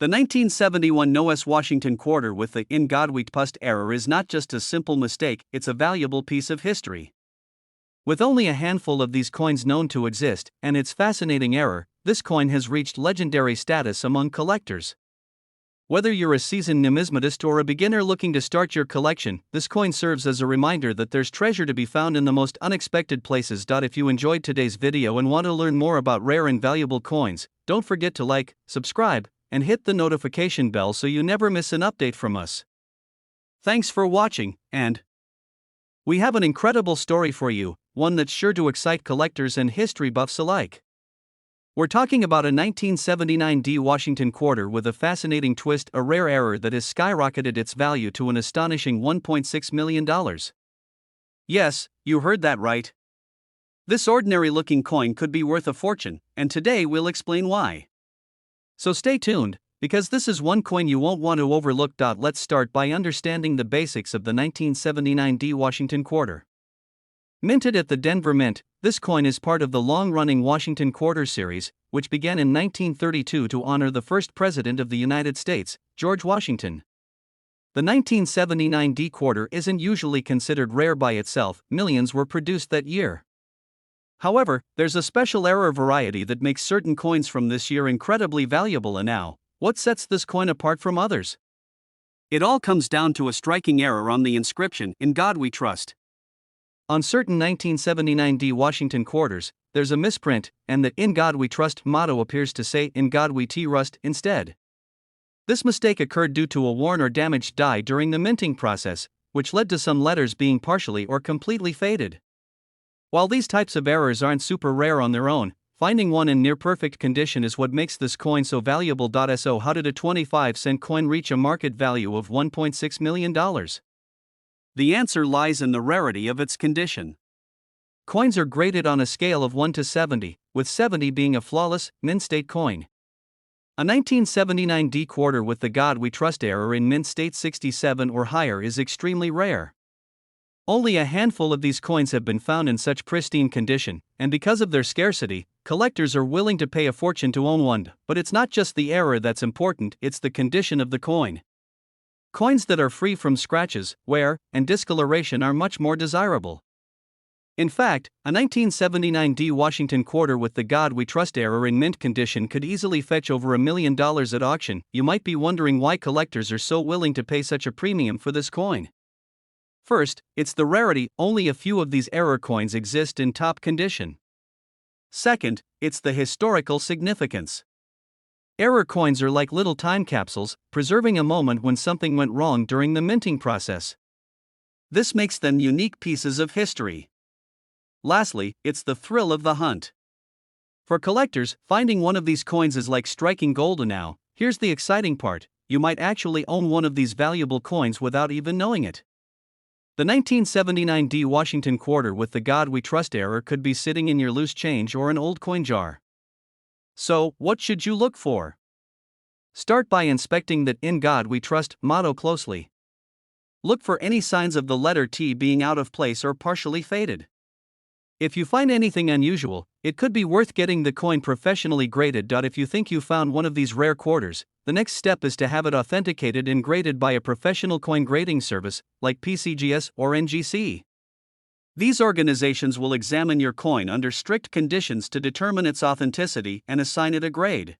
The 1971 NOS Washington Quarter with the "In God We Trvst" error is not just a simple mistake, it's a valuable piece of history. With only a handful of these coins known to exist, and its fascinating error, this coin has reached legendary status among collectors. Whether you're a seasoned numismatist or a beginner looking to start your collection, this coin serves as a reminder that there's treasure to be found in the most unexpected places. If you enjoyed today's video and want to learn more about rare and valuable coins, don't forget to like, subscribe, and hit the notification bell so you never miss an update from us. Thanks for watching, and we have an incredible story for you, one that's sure to excite collectors and history buffs alike. We're talking about a 1979 Washington Quarter with a fascinating twist, a rare error that has skyrocketed its value to an astonishing $1.6 million. Yes, you heard that right. This ordinary-looking coin could be worth a fortune, and today we'll explain why. So stay tuned, because this is one coin you won't want to overlook. Let's start by understanding the basics of the 1979 Washington Quarter. Minted at the Denver Mint, this coin is part of the long-running Washington Quarter series, which began in 1932 to honor the first President of the United States, George Washington. The 1979 Quarter isn't usually considered rare by itself, millions were produced that year. However, there's a special error variety that makes certain coins from this year incredibly valuable. And now, what sets this coin apart from others? It all comes down to a striking error on the inscription, "In God We Trust." On certain 1979 Washington Quarters, there's a misprint, and the "In God We Trust" motto appears to say "In God We Trvst" instead. This mistake occurred due to a worn or damaged die during the minting process, which led to some letters being partially or completely faded. While these types of errors aren't super rare on their own, finding one in near-perfect condition is what makes this coin so valuable. So how did a 25-cent coin reach a market value of $1.6 million? The answer lies in the rarity of its condition. Coins are graded on a scale of 1 to 70, with 70 being a flawless, mint-state coin. A 1979 Quarter with the "God We Trvst" error in mint state 67 or higher is extremely rare. Only a handful of these coins have been found in such pristine condition, and because of their scarcity, collectors are willing to pay a fortune to own one. But it's not just the error that's important, it's the condition of the coin. Coins that are free from scratches, wear, and discoloration are much more desirable. In fact, a 1979 Washington Quarter with the God We Trvst Error in mint condition could easily fetch over $1 million at auction. You might be wondering why collectors are so willing to pay such a premium for this coin. First, it's the rarity, only a few of these error coins exist in top condition. Second, it's the historical significance. Error coins are like little time capsules, preserving a moment when something went wrong during the minting process. This makes them unique pieces of history. Lastly, it's the thrill of the hunt. For collectors, finding one of these coins is like striking gold. Now, here's the exciting part: you might actually own one of these valuable coins without even knowing it. The 1979 Washington Quarter with the God We Trvst Error could be sitting in your loose change or an old coin jar. So, what should you look for? Start by inspecting that "In God We Trust" motto closely. Look for any signs of the letter T being out of place or partially faded. If you find anything unusual, it could be worth getting the coin professionally graded. If you think you found one of these rare quarters, the next step is to have it authenticated and graded by a professional coin grading service, like PCGS or NGC. These organizations will examine your coin under strict conditions to determine its authenticity and assign it a grade.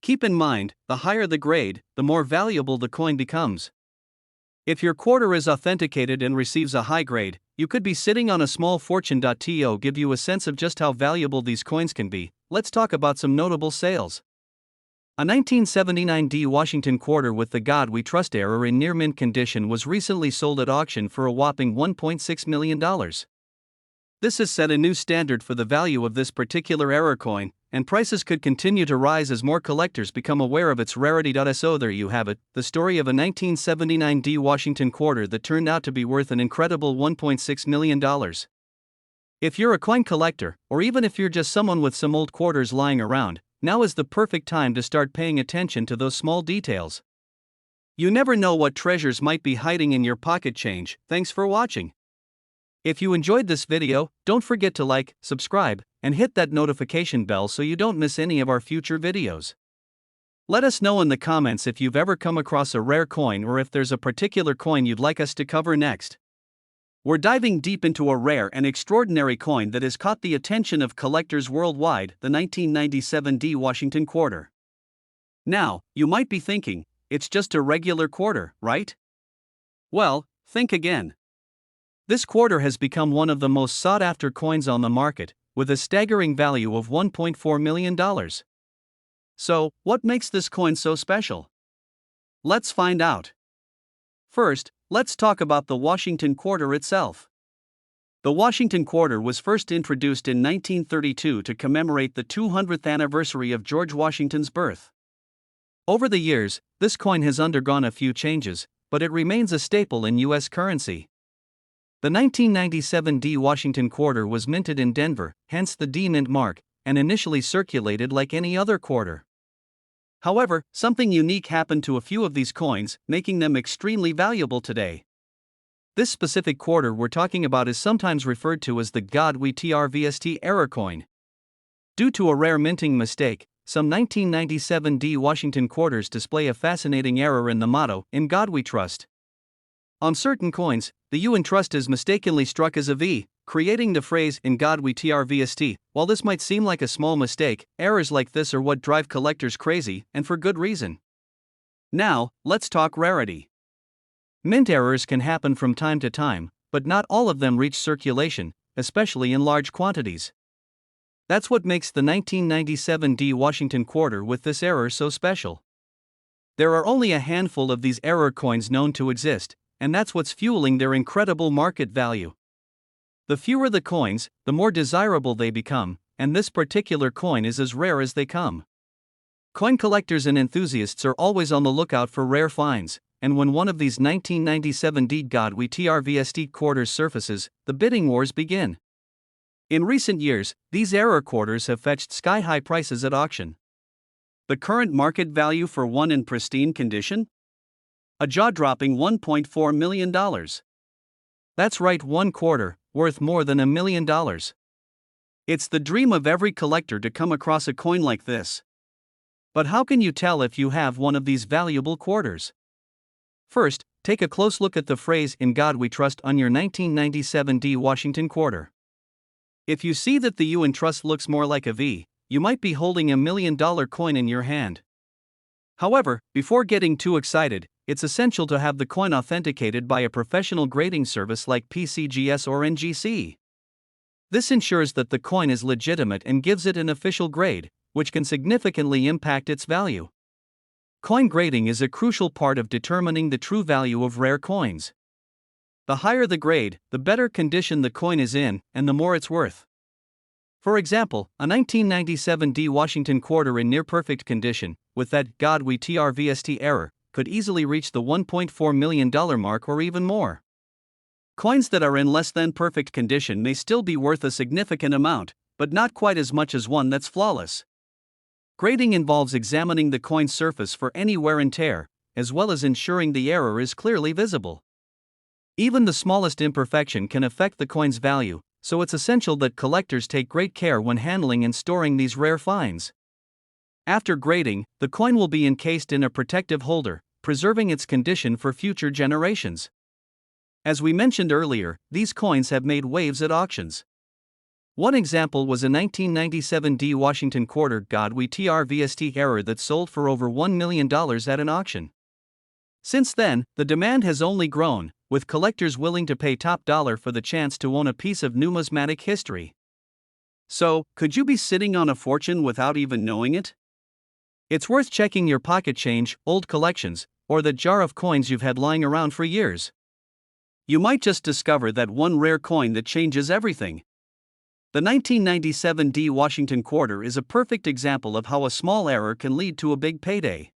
Keep in mind, the higher the grade, the more valuable the coin becomes. If your quarter is authenticated and receives a high grade, you could be sitting on a small fortune. To give you a sense of just how valuable these coins can be, let's talk about some notable sales. A 1979 Washington Quarter with the God We Trvst Error in near mint condition was recently sold at auction for a whopping $1.6 million. This has set a new standard for the value of this particular error coin, and prices could continue to rise as more collectors become aware of its rarity. So there you have it, the story of a 1979 Washington Quarter that turned out to be worth an incredible $1.6 million. If you're a coin collector, or even if you're just someone with some old quarters lying around, now is the perfect time to start paying attention to those small details. You never know what treasures might be hiding in your pocket change. Thanks for watching. If you enjoyed this video, don't forget to like, subscribe, and hit that notification bell so you don't miss any of our future videos. Let us know in the comments if you've ever come across a rare coin or if there's a particular coin you'd like us to cover next. We're diving deep into a rare and extraordinary coin that has caught the attention of collectors worldwide, the 1997 Washington Quarter. Now, you might be thinking, it's just a regular quarter, right? Well, think again. This quarter has become one of the most sought-after coins on the market, with a staggering value of $1.4 million. So, what makes this coin so special? Let's find out. First, let's talk about the Washington Quarter itself. The Washington Quarter was first introduced in 1932 to commemorate the 200th anniversary of George Washington's birth. Over the years, this coin has undergone a few changes, but it remains a staple in U.S. currency. The 1997 Washington Quarter was minted in Denver, hence the D mint mark, and initially circulated like any other quarter. However, something unique happened to a few of these coins, making them extremely valuable today. This specific quarter we're talking about is sometimes referred to as the God We Trvst Error coin. Due to a rare minting mistake, some 1997 Washington quarters display a fascinating error in the motto, "In God We Trust." On certain coins, the U in trust is mistakenly struck as a V, creating the phrase "In God We Trvst." While this might seem like a small mistake, errors like this are what drive collectors crazy, and for good reason. Now, let's talk rarity. Mint errors can happen from time to time, but not all of them reach circulation, especially in large quantities. That's what makes the 1997 Washington Quarter with this error so special. There are only a handful of these error coins known to exist, and that's what's fueling their incredible market value. The fewer the coins, the more desirable they become, and this particular coin is as rare as they come. Coin collectors and enthusiasts are always on the lookout for rare finds, and when one of these 1997 God We Trvst quarters surfaces, the bidding wars begin. In recent years, these error quarters have fetched sky-high prices at auction. The current market value for one in pristine condition? A jaw-dropping $1.4 million. That's right, 1/4, worth more than $1 million. It's the dream of every collector to come across a coin like this. But how can you tell if you have one of these valuable quarters? First, take a close look at the phrase "In God We Trust" on your 1997 D Washington quarter. If you see that the U in trust looks more like a V, you might be holding $1 million coin in your hand. However, before getting too excited, it's essential to have the coin authenticated by a professional grading service like PCGS or NGC. This ensures that the coin is legitimate and gives it an official grade, which can significantly impact its value. Coin grading is a crucial part of determining the true value of rare coins. The higher the grade, the better condition the coin is in, and the more it's worth. For example, a 1997 D Washington quarter in near-perfect condition, with that God We Trvst Error, could easily reach the $1.4 million mark or even more. Coins that are in less than perfect condition may still be worth a significant amount, but not quite as much as one that's flawless. Grading involves examining the coin's surface for any wear and tear, as well as ensuring the error is clearly visible. Even the smallest imperfection can affect the coin's value, so it's essential that collectors take great care when handling and storing these rare finds. After grading, the coin will be encased in a protective holder, preserving its condition for future generations. As we mentioned earlier, these coins have made waves at auctions. One example was a 1997 D Washington quarter God We Trvst Error that sold for over $1 million at an auction. Since then, the demand has only grown, with collectors willing to pay top dollar for the chance to own a piece of numismatic history. So, could you be sitting on a fortune without even knowing it? It's worth checking your pocket change, old collections, or the jar of coins you've had lying around for years. You might just discover that one rare coin that changes everything. The 1997 D Washington quarter is a perfect example of how a small error can lead to a big payday.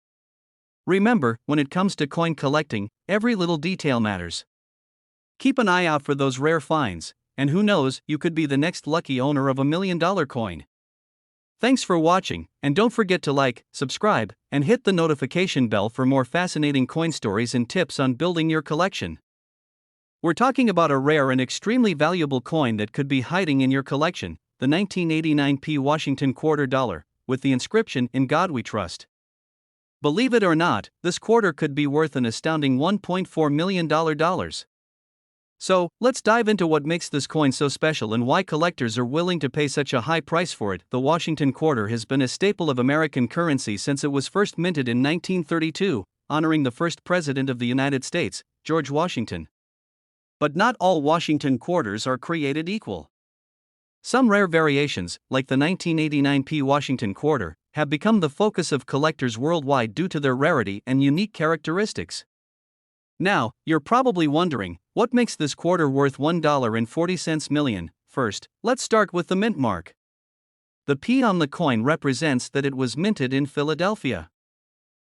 Remember, when it comes to coin collecting, every little detail matters. Keep an eye out for those rare finds, and who knows, you could be the next lucky owner of $1 million coin. Thanks for watching, and don't forget to like, subscribe, and hit the notification bell for more fascinating coin stories and tips on building your collection. We're talking about a rare and extremely valuable coin that could be hiding in your collection, the 1989 P Washington quarter dollar, with the inscription "In God We Trust." Believe it or not, this quarter could be worth an astounding $1.4 million. So, let's dive into what makes this coin so special and why collectors are willing to pay such a high price for it. The Washington quarter has been a staple of American currency since it was first minted in 1932, honoring the first president of the United States, George Washington. But not all Washington quarters are created equal. Some rare variations, like the 1989 P Washington quarter, have become the focus of collectors worldwide due to their rarity and unique characteristics. Now, you're probably wondering, what makes this quarter worth $1.40 million? First, let's start with the mint mark. The P on the coin represents that it was minted in Philadelphia.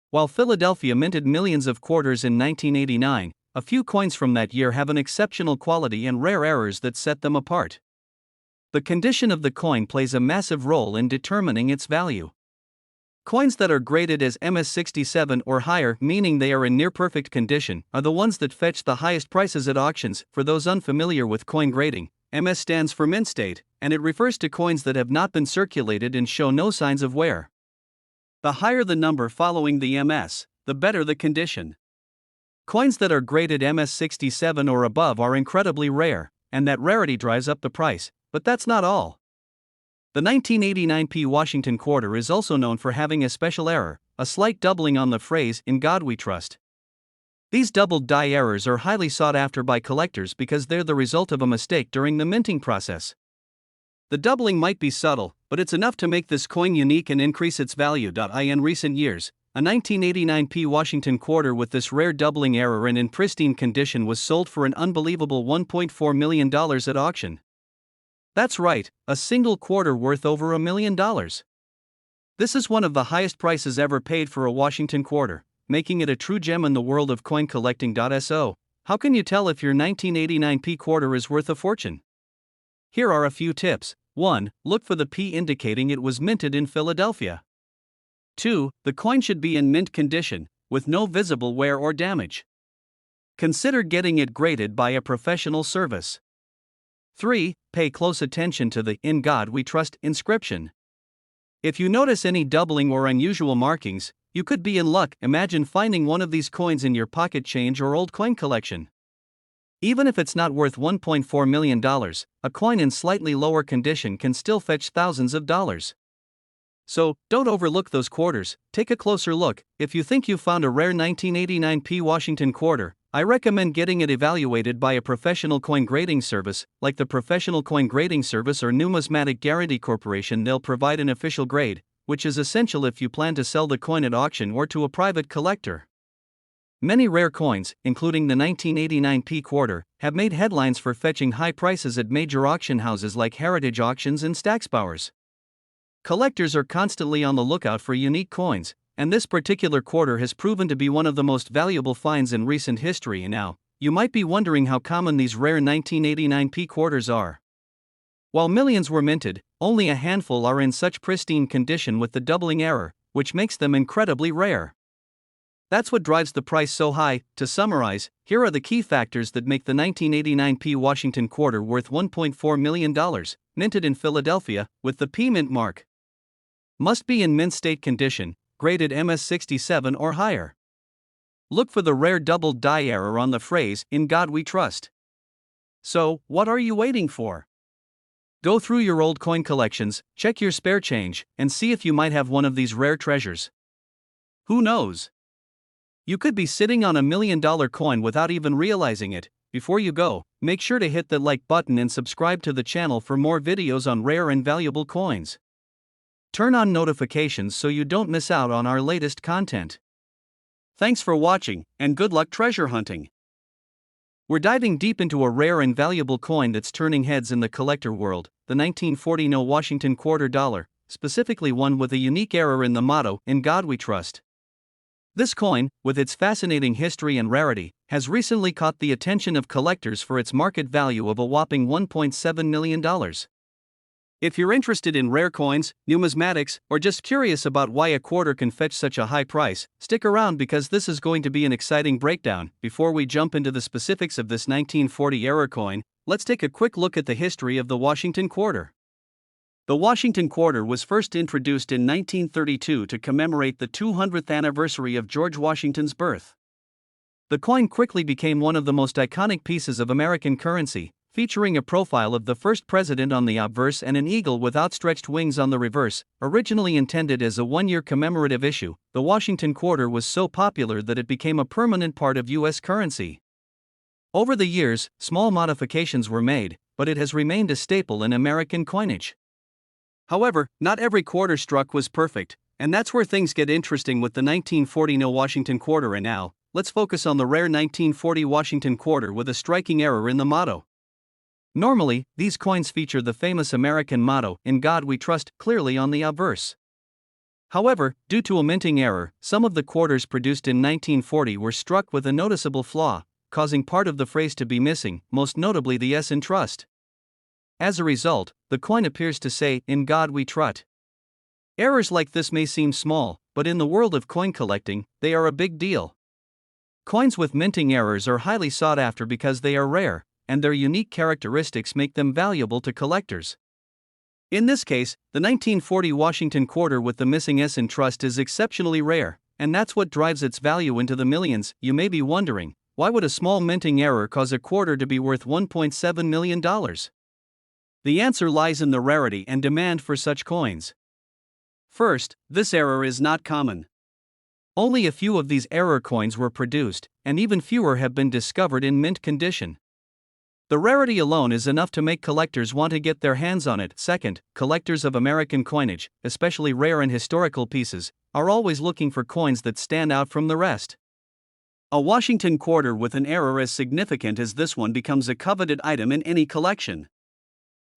While Philadelphia minted millions of quarters in 1989, a few coins from that year have an exceptional quality and rare errors that set them apart. The condition of the coin plays a massive role in determining its value. Coins that are graded as MS67 or higher, meaning they are in near-perfect condition, are the ones that fetch the highest prices at auctions. For those unfamiliar with coin grading, MS stands for mint state, and it refers to coins that have not been circulated and show no signs of wear. The higher the number following the MS, the better the condition. Coins that are graded MS67 or above are incredibly rare, and that rarity drives up the price, but that's not all. The 1989 P Washington quarter is also known for having a special error, a slight doubling on the phrase "In God We Trust." These doubled die errors are highly sought after by collectors because they're the result of a mistake during the minting process. The doubling might be subtle, but it's enough to make this coin unique and increase its value. In recent years, a 1989 P Washington quarter with this rare doubling error and in pristine condition was sold for an unbelievable $1.4 million at auction. That's right, a single quarter worth over $1 million. This is one of the highest prices ever paid for a Washington quarter, making it a true gem in the world of coin collecting. So, how can you tell if your 1989 P quarter is worth a fortune? Here are a few tips. 1. Look for the P indicating it was minted in Philadelphia. 2. The coin should be in mint condition, with no visible wear or damage. Consider getting it graded by a professional service. 3. Pay close attention to the "In God We Trust" inscription. If you notice any doubling or unusual markings, you could be in luck. Imagine finding one of these coins in your pocket change or old coin collection. Even if it's not worth $1.4 million, a coin in slightly lower condition can still fetch thousands of dollars. So, don't overlook those quarters. Take a closer look. If you think you found a rare 1989 Washington quarter, I recommend getting it evaluated by a professional coin grading service, like the Professional Coin Grading Service or Numismatic Rarity Corporation. They'll provide an official grade, which is essential if you plan to sell the coin at auction or to a private collector. Many rare coins, including the 1989 quarter, have made headlines for fetching high prices at major auction houses like Heritage Auctions and Stacksbauers. Collectors are constantly on the lookout for unique coins, and this particular quarter has proven to be one of the most valuable finds in recent history. And now, you might be wondering how common these rare 1989 quarters are. While millions were minted, only a handful are in such pristine condition with the doubling error, which makes them incredibly rare. That's what drives the price so high. To summarize, here are the key factors that make the 1989 Washington quarter worth $1.4 million, minted in Philadelphia, with the P mint mark. Must be in mint state condition, graded MS67 or higher. Look for the rare double die error on the phrase, "In God We Trust." So, what are you waiting for? Go through your old coin collections, check your spare change, and see if you might have one of these rare treasures. Who knows? You could be sitting on $1 million coin without even realizing it. Before you go, make sure to hit the like button and subscribe to the channel for more videos on rare and valuable coins. Turn on notifications so you don't miss out on our latest content. Thanks for watching, and good luck treasure hunting. We're diving deep into a rare and valuable coin that's turning heads in the collector world, the 1940 Washington quarter dollar, specifically one with a unique error in the motto, "In God We Trust." This coin, with its fascinating history and rarity, has recently caught the attention of collectors for its market value of a whopping $1.7 million. If you're interested in rare coins, numismatics, or just curious about why a quarter can fetch such a high price, stick around because this is going to be an exciting breakdown. Before we jump into the specifics of this 1940 error coin, let's take a quick look at the history of the Washington quarter. The Washington quarter was first introduced in 1932 to commemorate the 200th anniversary of George Washington's birth. The coin quickly became one of the most iconic pieces of American currency, featuring a profile of the first president on the obverse and an eagle with outstretched wings on the reverse. Originally intended as a one-year commemorative issue, the Washington quarter was so popular that it became a permanent part of U.S. currency. Over the years, small modifications were made, but it has remained a staple in American coinage. However, not every quarter struck was perfect, and that's where things get interesting with the 1940 Washington quarter. And now, let's focus on the rare 1940 Washington quarter with a striking error in the motto. Normally, these coins feature the famous American motto, "In God We Trust," clearly on the obverse. However, due to a minting error, some of the quarters produced in 1940 were struck with a noticeable flaw, causing part of the phrase to be missing, most notably the S in trust. As a result, the coin appears to say, "In God We Trust." Errors like this may seem small, but in the world of coin collecting, they are a big deal. Coins with minting errors are highly sought after because they are rare, and their unique characteristics make them valuable to collectors. In this case, the 1940 Washington quarter with the missing S in trust is exceptionally rare, and that's what drives its value into the millions. You may be wondering, why would a small minting error cause a quarter to be worth $1.7 million? The answer lies in the rarity and demand for such coins. First, this error is not common. Only a few of these error coins were produced, and even fewer have been discovered in mint condition. The rarity alone is enough to make collectors want to get their hands on it. Second, collectors of American coinage, especially rare and historical pieces, are always looking for coins that stand out from the rest. A Washington quarter with an error as significant as this one becomes a coveted item in any collection.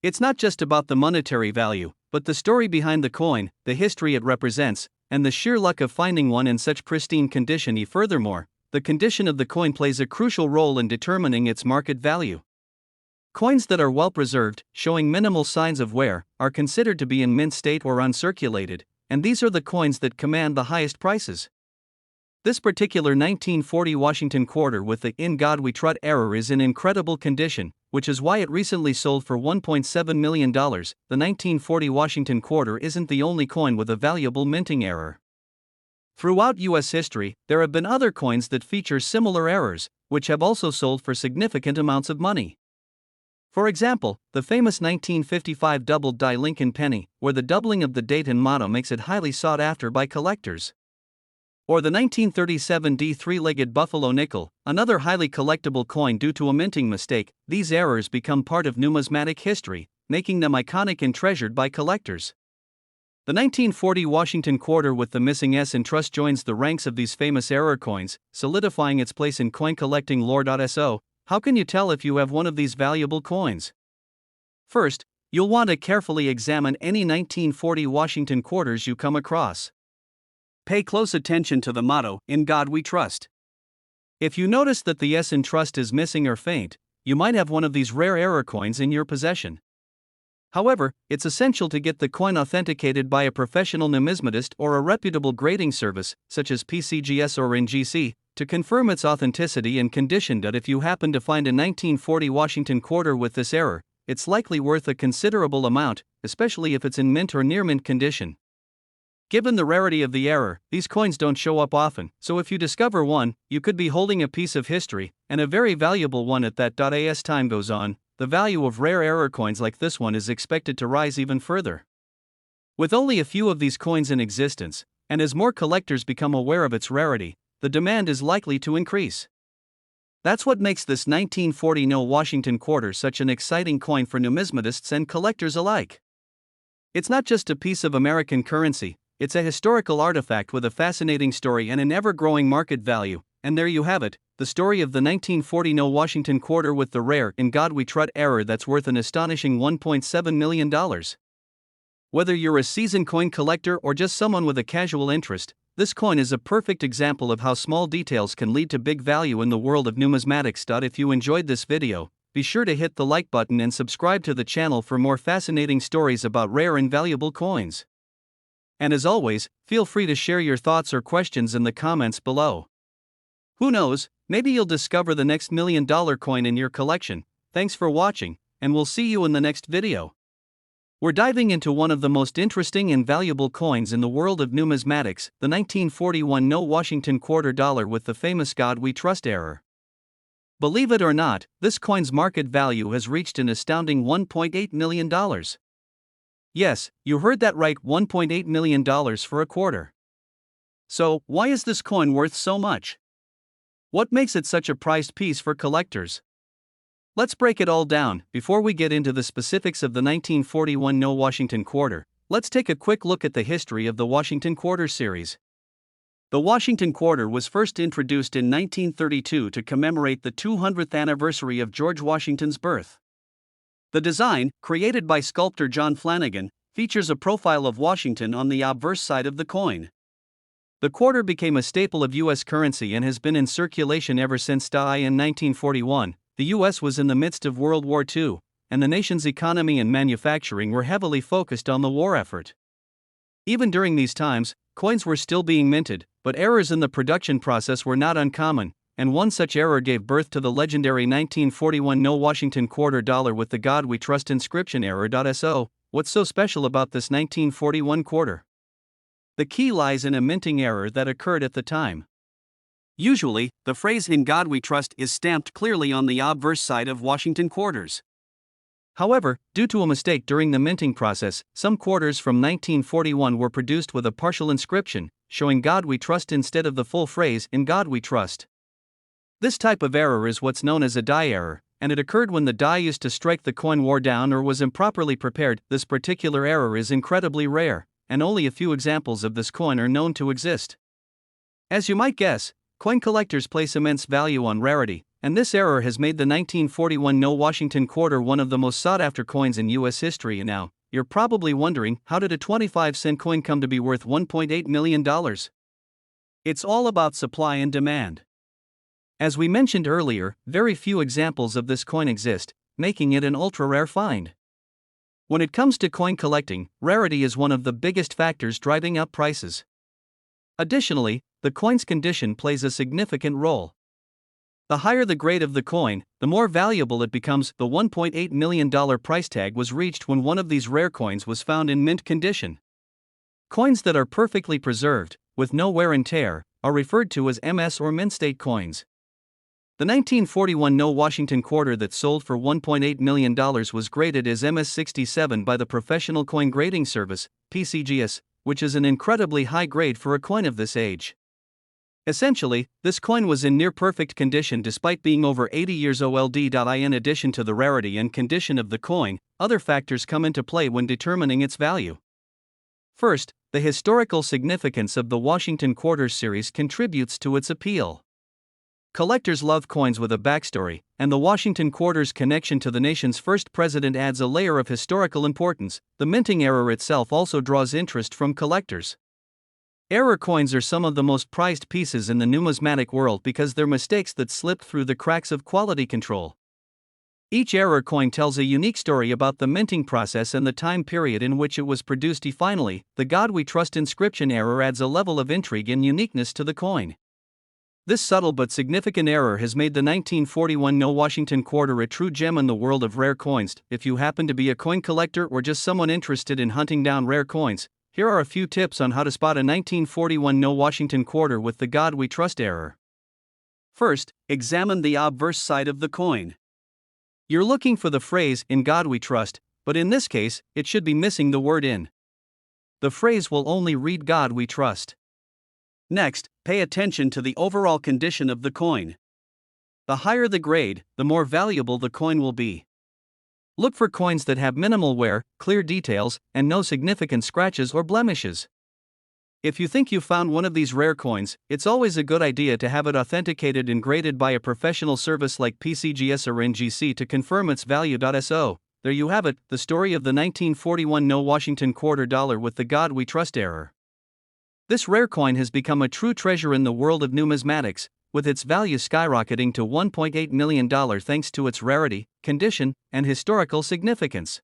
It's not just about the monetary value, but the story behind the coin, the history it represents, and the sheer luck of finding one in such pristine condition. Furthermore, the condition of the coin plays a crucial role in determining its market value. Coins that are well preserved, showing minimal signs of wear, are considered to be in mint state or uncirculated, and these are the coins that command the highest prices. This particular 1940 Washington Quarter with the "In God We Trust" error is in incredible condition, which is why it recently sold for $1.7 million. The 1940 Washington Quarter isn't the only coin with a valuable minting error. Throughout U.S. history, there have been other coins that feature similar errors, which have also sold for significant amounts of money. For example, the famous 1955 doubled die Lincoln penny, where the doubling of the date and motto makes it highly sought after by collectors. Or the 1937 D three-legged buffalo nickel, another highly collectible coin due to a minting mistake. These errors become part of numismatic history, making them iconic and treasured by collectors. The 1940 Washington Quarter with the missing S in trust joins the ranks of these famous error coins, solidifying its place in coin collecting lore. So, how can you tell if you have one of these valuable coins? First, you'll want to carefully examine any 1940 Washington Quarters you come across. Pay close attention to the motto, "In God We Trust." If you notice that the S in trust is missing or faint, you might have one of these rare error coins in your possession. However, it's essential to get the coin authenticated by a professional numismatist or a reputable grading service, such as PCGS or NGC, to confirm its authenticity and condition. If you happen to find a 1940 Washington Quarter with this error, it's likely worth a considerable amount, especially if it's in mint or near mint condition. Given the rarity of the error, these coins don't show up often, so if you discover one, you could be holding a piece of history, and a very valuable one at that. As time goes on, the value of rare error coins like this one is expected to rise even further. With only a few of these coins in existence, and as more collectors become aware of its rarity, the demand is likely to increase. That's what makes this 1940 Washington Quarter such an exciting coin for numismatists and collectors alike. It's not just a piece of American currency, it's a historical artifact with a fascinating story and an ever-growing market value. And there you have it, the story of the 1940 Washington Quarter with the rare "In God We Trust" error that's worth an astonishing $1.7 million. Whether you're a seasoned coin collector or just someone with a casual interest, this coin is a perfect example of how small details can lead to big value in the world of numismatics. If you enjoyed this video, be sure to hit the like button and subscribe to the channel for more fascinating stories about rare and valuable coins. And as always, feel free to share your thoughts or questions in the comments below. Who knows, maybe you'll discover the next $1 million coin in your collection. Thanks for watching, and we'll see you in the next video. We're diving into one of the most interesting and valuable coins in the world of numismatics, the 1941 Washington Quarter dollar with the famous "God We Trust" error. Believe it or not, this coin's market value has reached an astounding $1.8 million. Yes, you heard that right, $1.8 million for a quarter. So, why is this coin worth so much? What makes it such a prized piece for collectors? Let's break it all down. Before we get into the specifics of the 1941 Washington Quarter, let's take a quick look at the history of the Washington Quarter series. The Washington Quarter was first introduced in 1932 to commemorate the 200th anniversary of George Washington's birth. The design, created by sculptor John Flanagan, features a profile of Washington on the obverse side of the coin. The quarter became a staple of U.S. currency and has been in circulation ever since. In 1941, the U.S. was in the midst of World War II, and the nation's economy and manufacturing were heavily focused on the war effort. Even during these times, coins were still being minted, but errors in the production process were not uncommon, and one such error gave birth to the legendary 1941 Washington Quarter dollar with the "God We Trust" inscription error. So, what's so special about this 1941 quarter? The key lies in a minting error that occurred at the time. Usually, the phrase "In God We Trust" is stamped clearly on the obverse side of Washington quarters. However, due to a mistake during the minting process, some quarters from 1941 were produced with a partial inscription, showing "God We Trust" instead of the full phrase "In God We Trust." This type of error is what's known as a die error, and it occurred when the die used to strike the coin wore down or was improperly prepared. This particular error is incredibly rare, and only a few examples of this coin are known to exist. As you might guess, coin collectors place immense value on rarity, and this error has made the 1941 Washington Quarter one of the most sought-after coins in U.S. history. And now, you're probably wondering, how did a 25-cent coin come to be worth $1.8 million? It's all about supply and demand. As we mentioned earlier, very few examples of this coin exist, making it an ultra-rare find. When it comes to coin collecting, rarity is one of the biggest factors driving up prices. Additionally, the coin's condition plays a significant role. The higher the grade of the coin, the more valuable it becomes. The $1.8 million price tag was reached when one of these rare coins was found in mint condition. Coins that are perfectly preserved, with no wear and tear, are referred to as MS or mint state coins. The 1941 Washington Quarter that sold for $1.8 million was graded as MS-67 by the Professional Coin Grading Service, PCGS, which is an incredibly high grade for a coin of this age. Essentially, this coin was in near-perfect condition despite being over 80 years old. In addition to the rarity and condition of the coin, other factors come into play when determining its value. First, the historical significance of the Washington Quarter series contributes to its appeal. Collectors love coins with a backstory, and the Washington Quarter's connection to the nation's first president adds a layer of historical importance. The minting error itself also draws interest from collectors. Error coins are some of the most prized pieces in the numismatic world because they're mistakes that slipped through the cracks of quality control. Each error coin tells a unique story about the minting process and the time period in which it was produced. Finally, the God We Trust inscription error adds a level of intrigue and uniqueness to the coin. This subtle but significant error has made the 1941 Washington Quarter a true gem in the world of rare coins. If you happen to be a coin collector or just someone interested in hunting down rare coins, here are a few tips on how to spot a 1941 Washington Quarter with the God We Trust error. First, examine the obverse side of the coin. You're looking for the phrase, "In God We Trust," but in this case, it should be missing the word "in." The phrase will only read "God We Trust." Next, pay attention to the overall condition of the coin. The higher the grade, the more valuable the coin will be. Look for coins that have minimal wear, clear details, and no significant scratches or blemishes. If you think you've found one of these rare coins, it's always a good idea to have it authenticated and graded by a professional service like PCGS or NGC to confirm its value. So, there you have it, the story of the 1941 Washington Quarter dollar with the God We Trust error. This rare coin has become a true treasure in the world of numismatics, with its value skyrocketing to $1.8 million thanks to its rarity, condition, and historical significance.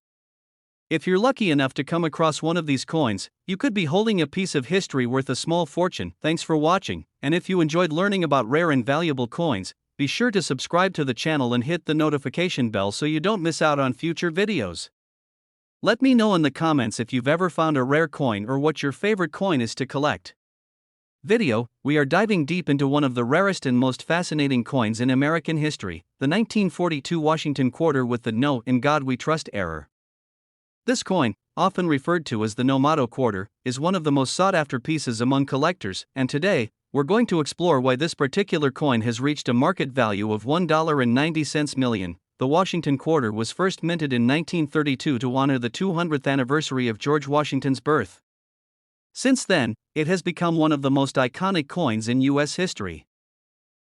If you're lucky enough to come across one of these coins, you could be holding a piece of history worth a small fortune. Thanks for watching, and if you enjoyed learning about rare and valuable coins, be sure to subscribe to the channel and hit the notification bell so you don't miss out on future videos. Let me know in the comments if you've ever found a rare coin or what your favorite coin is to collect. We are diving deep into one of the rarest and most fascinating coins in American history, the 1942 Washington Quarter with the "In God We Trust" error. This coin, often referred to as the No-Motto Quarter, is one of the most sought-after pieces among collectors, and today, we're going to explore why this particular coin has reached a market value of $1.90 million. The Washington Quarter was first minted in 1932 to honor the 200th anniversary of George Washington's birth. Since then, it has become one of the most iconic coins in U.S. history.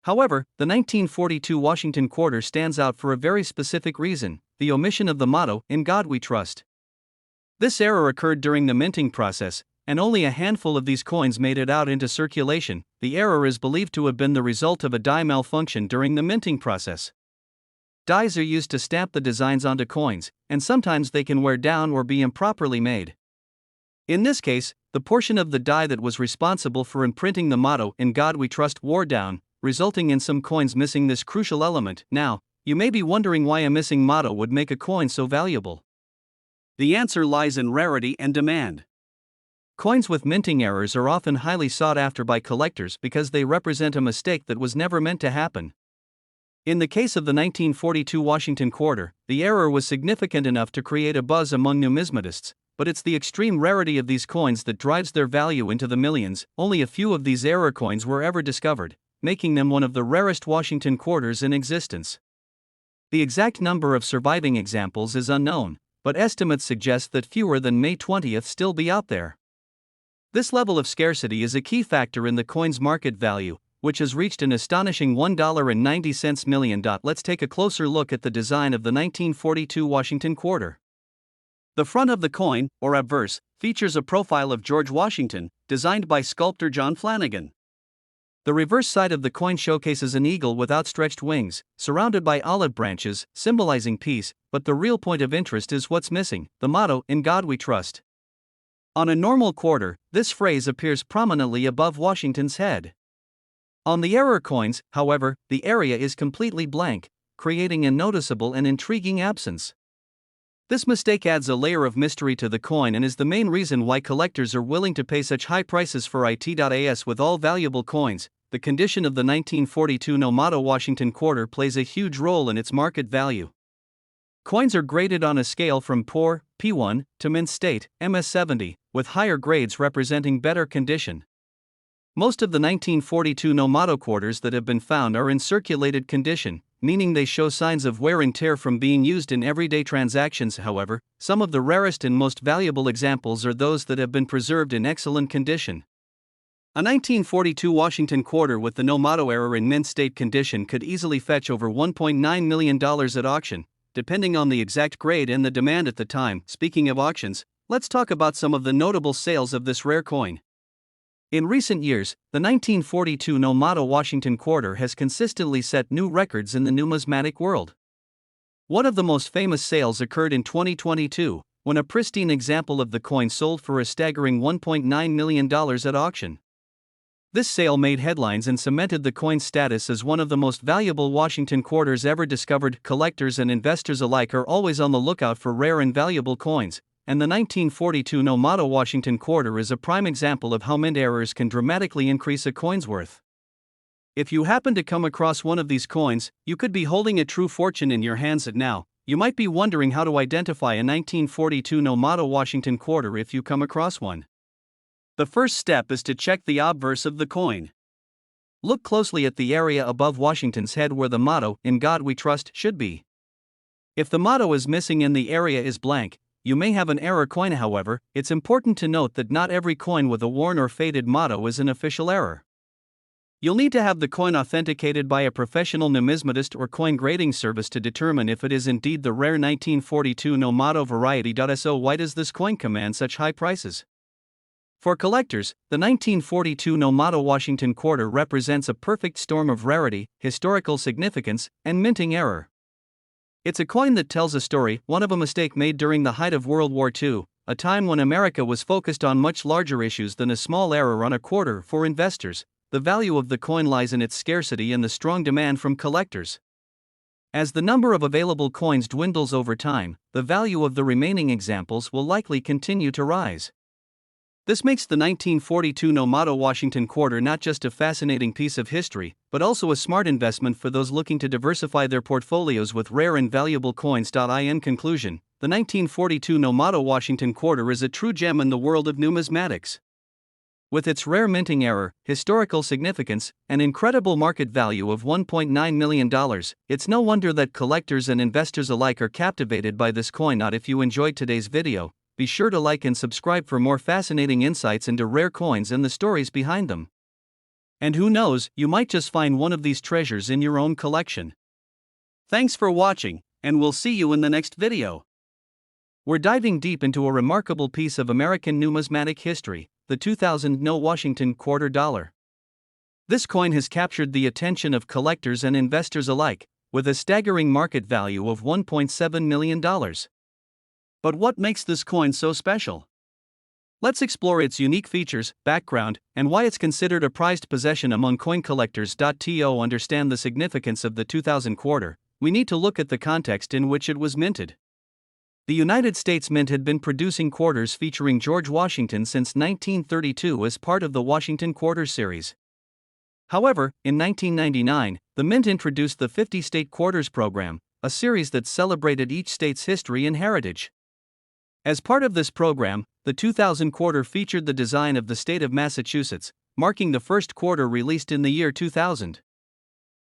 However, the 1942 Washington Quarter stands out for a very specific reason: the omission of the motto, "In God We Trust." This error occurred during the minting process, and only a handful of these coins made it out into circulation. The error is believed to have been the result of a die malfunction during the minting process. Dies are used to stamp the designs onto coins, and sometimes they can wear down or be improperly made. In this case, the portion of the die that was responsible for imprinting the motto, "In God We Trust," wore down, resulting in some coins missing this crucial element. Now, you may be wondering why a missing motto would make a coin so valuable. The answer lies in rarity and demand. Coins with minting errors are often highly sought after by collectors because they represent a mistake that was never meant to happen. In the case of the 1942 Washington Quarter, the error was significant enough to create a buzz among numismatists, but it's the extreme rarity of these coins that drives their value into the millions. Only a few of these error coins were ever discovered, making them one of the rarest Washington Quarters in existence. The exact number of surviving examples is unknown, but estimates suggest that fewer than May 20th still be out there. This level of scarcity is a key factor in the coin's market value, which has reached an astonishing $1.90 million. Let's take a closer look at the design of the 1942 Washington Quarter. The front of the coin, or obverse, features a profile of George Washington, designed by sculptor John Flanagan. The reverse side of the coin showcases an eagle with outstretched wings, surrounded by olive branches, symbolizing peace, but the real point of interest is what's missing: the motto, "In God We Trust." On a normal quarter, this phrase appears prominently above Washington's head. On the error coins, however, the area is completely blank, creating a noticeable and intriguing absence. This mistake adds a layer of mystery to the coin and is the main reason why collectors are willing to pay such high prices for it.as with all valuable coins. The condition of the 1942 no-motto Washington quarter plays a huge role in its market value. Coins are graded on a scale from poor, P1, to mint state, MS70, with higher grades representing better condition. Most of the 1942 no-motto quarters that have been found are in circulated condition, meaning they show signs of wear and tear from being used in everyday transactions. However, some of the rarest and most valuable examples are those that have been preserved in excellent condition. A 1942 Washington quarter with the no-motto error in mint state condition could easily fetch over $1.9 million at auction, depending on the exact grade and the demand at the time. Speaking of auctions, let's talk about some of the notable sales of this rare coin. In recent years, the 1942 no-motto Washington quarter has consistently set new records in the numismatic world. One of the most famous sales occurred in 2022, when a pristine example of the coin sold for a staggering $1.9 million at auction. This sale made headlines and cemented the coin's status as one of the most valuable Washington quarters ever discovered. Collectors and investors alike are always on the lookout for rare and valuable coins, and the 1942 no-motto Washington quarter is a prime example of how mint errors can dramatically increase a coin's worth. If you happen to come across one of these coins, you could be holding a true fortune in your hands now. You might be wondering how to identify a 1942 no-motto Washington quarter if you come across one. The first step is to check the obverse of the coin. Look closely at the area above Washington's head where the motto, "In God We Trust," should be. If the motto is missing and the area is blank, you may have an error coin. However, it's important to note that not every coin with a worn or faded motto is an official error. You'll need to have the coin authenticated by a professional numismatist or coin grading service to determine if it is indeed the rare 1942 no-motto variety. So why does this coin command such high prices? For collectors, the 1942 no-motto Washington quarter represents a perfect storm of rarity, historical significance, and minting error. It's a coin that tells a story, one of a mistake made during the height of World War II, a time when America was focused on much larger issues than a small error on a quarter. For investors, the value of the coin lies in its scarcity and the strong demand from collectors. As the number of available coins dwindles over time, the value of the remaining examples will likely continue to rise. This makes the 1942 no-motto Washington quarter not just a fascinating piece of history, but also a smart investment for those looking to diversify their portfolios with rare and valuable coins. In conclusion, the 1942 no-motto Washington quarter is a true gem in the world of numismatics. With its rare minting error, historical significance, and incredible market value of $1.9 million, it's no wonder that collectors and investors alike are captivated by this coin. If you enjoyed today's video, be sure to like and subscribe for more fascinating insights into rare coins and the stories behind them. And who knows, you might just find one of these treasures in your own collection. Thanks for watching, and we'll see you in the next video. We're diving deep into a remarkable piece of American numismatic history, the 2000 no Washington quarter dollar. This coin has captured the attention of collectors and investors alike, with a staggering market value of $1.7 million. But what makes this coin so special? Let's explore its unique features, background, and why it's considered a prized possession among coin collectors. To understand the significance of the 2000 quarter, we need to look at the context in which it was minted. The United States Mint had been producing quarters featuring George Washington since 1932 as part of the Washington Quarter series. However, in 1999, the Mint introduced the 50 State Quarters program, a series that celebrated each state's history and heritage. As part of this program, the 2000 quarter featured the design of the state of Massachusetts, marking the first quarter released in the year 2000.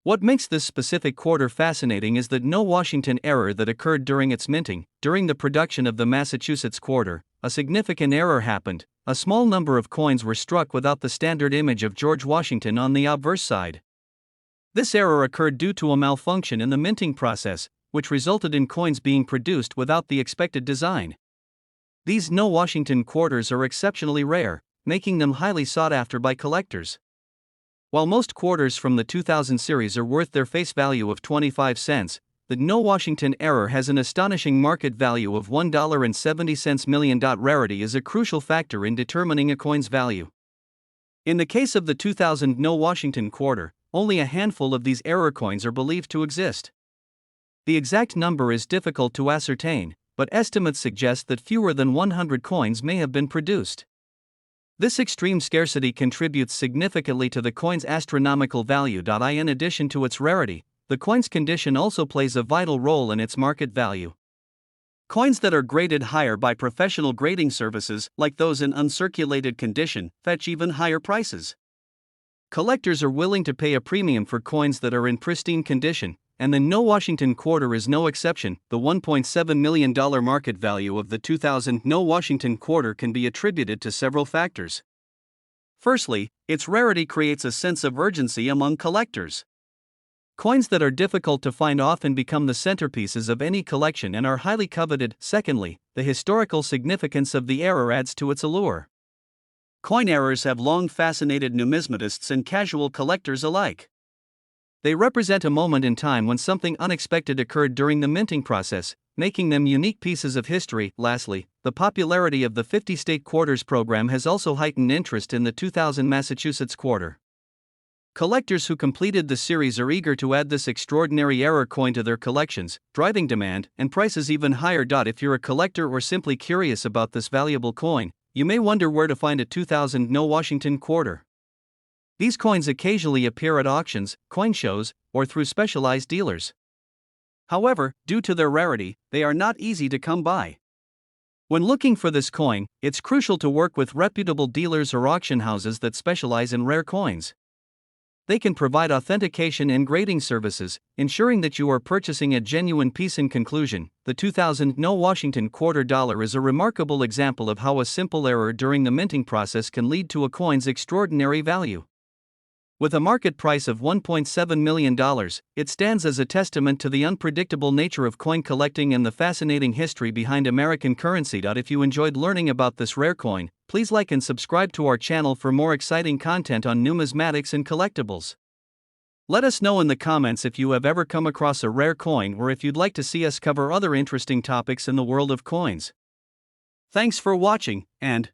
What makes this specific quarter fascinating is that no Washington error that occurred during its minting. During the production of the Massachusetts quarter, a significant error happened. A small number of coins were struck without the standard image of George Washington on the obverse side. This error occurred due to a malfunction in the minting process, which resulted in coins being produced without the expected design. These no Washington quarters are exceptionally rare, making them highly sought after by collectors. While most quarters from the 2000 series are worth their face value of 25 cents, the No Washington Error has an astonishing market value of $1.70 million. Rarity is a crucial factor in determining a coin's value. In the case of the 2000 No Washington Quarter, only a handful of these error coins are believed to exist. The exact number is difficult to ascertain, but estimates suggest that fewer than 100 coins may have been produced. This extreme scarcity contributes significantly to the coin's astronomical value. In addition to its rarity, the coin's condition also plays a vital role in its market value. Coins that are graded higher by professional grading services, like those in uncirculated condition, fetch even higher prices. Collectors are willing to pay a premium for coins that are in pristine condition, and the No Washington Quarter is no exception. The $1.7 million market value of the 2000 No Washington Quarter can be attributed to several factors. Firstly, its rarity creates a sense of urgency among collectors. Coins that are difficult to find often become the centerpieces of any collection and are highly coveted. Secondly, the historical significance of the error adds to its allure. Coin errors have long fascinated numismatists and casual collectors alike. They represent a moment in time when something unexpected occurred during the minting process, making them unique pieces of history. Lastly, the popularity of the 50-state quarters program has also heightened interest in the 2000 Massachusetts quarter. Collectors who completed the series are eager to add this extraordinary error coin to their collections, driving demand and prices even higher. If you're a collector or simply curious about this valuable coin, you may wonder where to find a 2000 No Washington Quarter. These coins occasionally appear at auctions, coin shows, or through specialized dealers. However, due to their rarity, they are not easy to come by. When looking for this coin, it's crucial to work with reputable dealers or auction houses that specialize in rare coins. They can provide authentication and grading services, ensuring that you are purchasing a genuine piece. In conclusion, the 2000 No Washington Quarter dollar is a remarkable example of how a simple error during the minting process can lead to a coin's extraordinary value. With a market price of $1.7 million, it stands as a testament to the unpredictable nature of coin collecting and the fascinating history behind American currency. If you enjoyed learning about this rare coin, please like and subscribe to our channel for more exciting content on numismatics and collectibles. Let us know in the comments if you have ever come across a rare coin or if you'd like to see us cover other interesting topics in the world of coins. Thanks for watching, and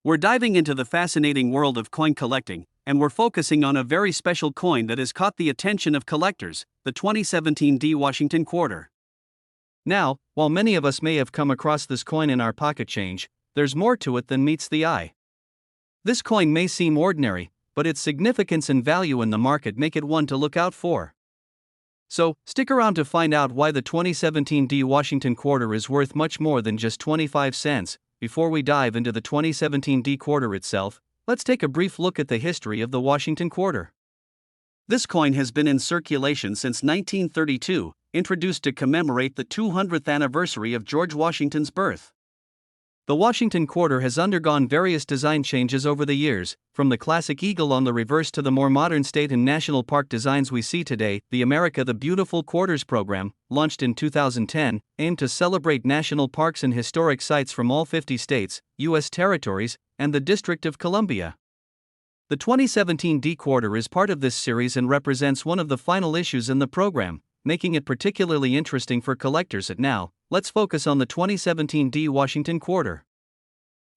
we're diving into the fascinating world of coin collecting, and we're focusing on a very special coin that has caught the attention of collectors, the 2017 D Washington Quarter. Now, while many of us may have come across this coin in our pocket change, there's more to it than meets the eye. This coin may seem ordinary, but its significance and value in the market make it one to look out for. So, stick around to find out why the 2017 D Washington Quarter is worth much more than just 25 cents. Before we dive into the 2017 D Quarter itself, let's take a brief look at the history of the Washington Quarter. This coin has been in circulation since 1932, introduced to commemorate the 200th anniversary of George Washington's birth. The Washington Quarter has undergone various design changes over the years, from the classic eagle on the reverse to the more modern state and national park designs we see today. The America the Beautiful Quarters program, launched in 2010, aimed to celebrate national parks and historic sites from all 50 states, U.S. territories, and the District of Columbia. The 2017 D Quarter is part of this series and represents one of the final issues in the program, making it particularly interesting for collectors. Now, let's focus on the 2017 D Washington Quarter.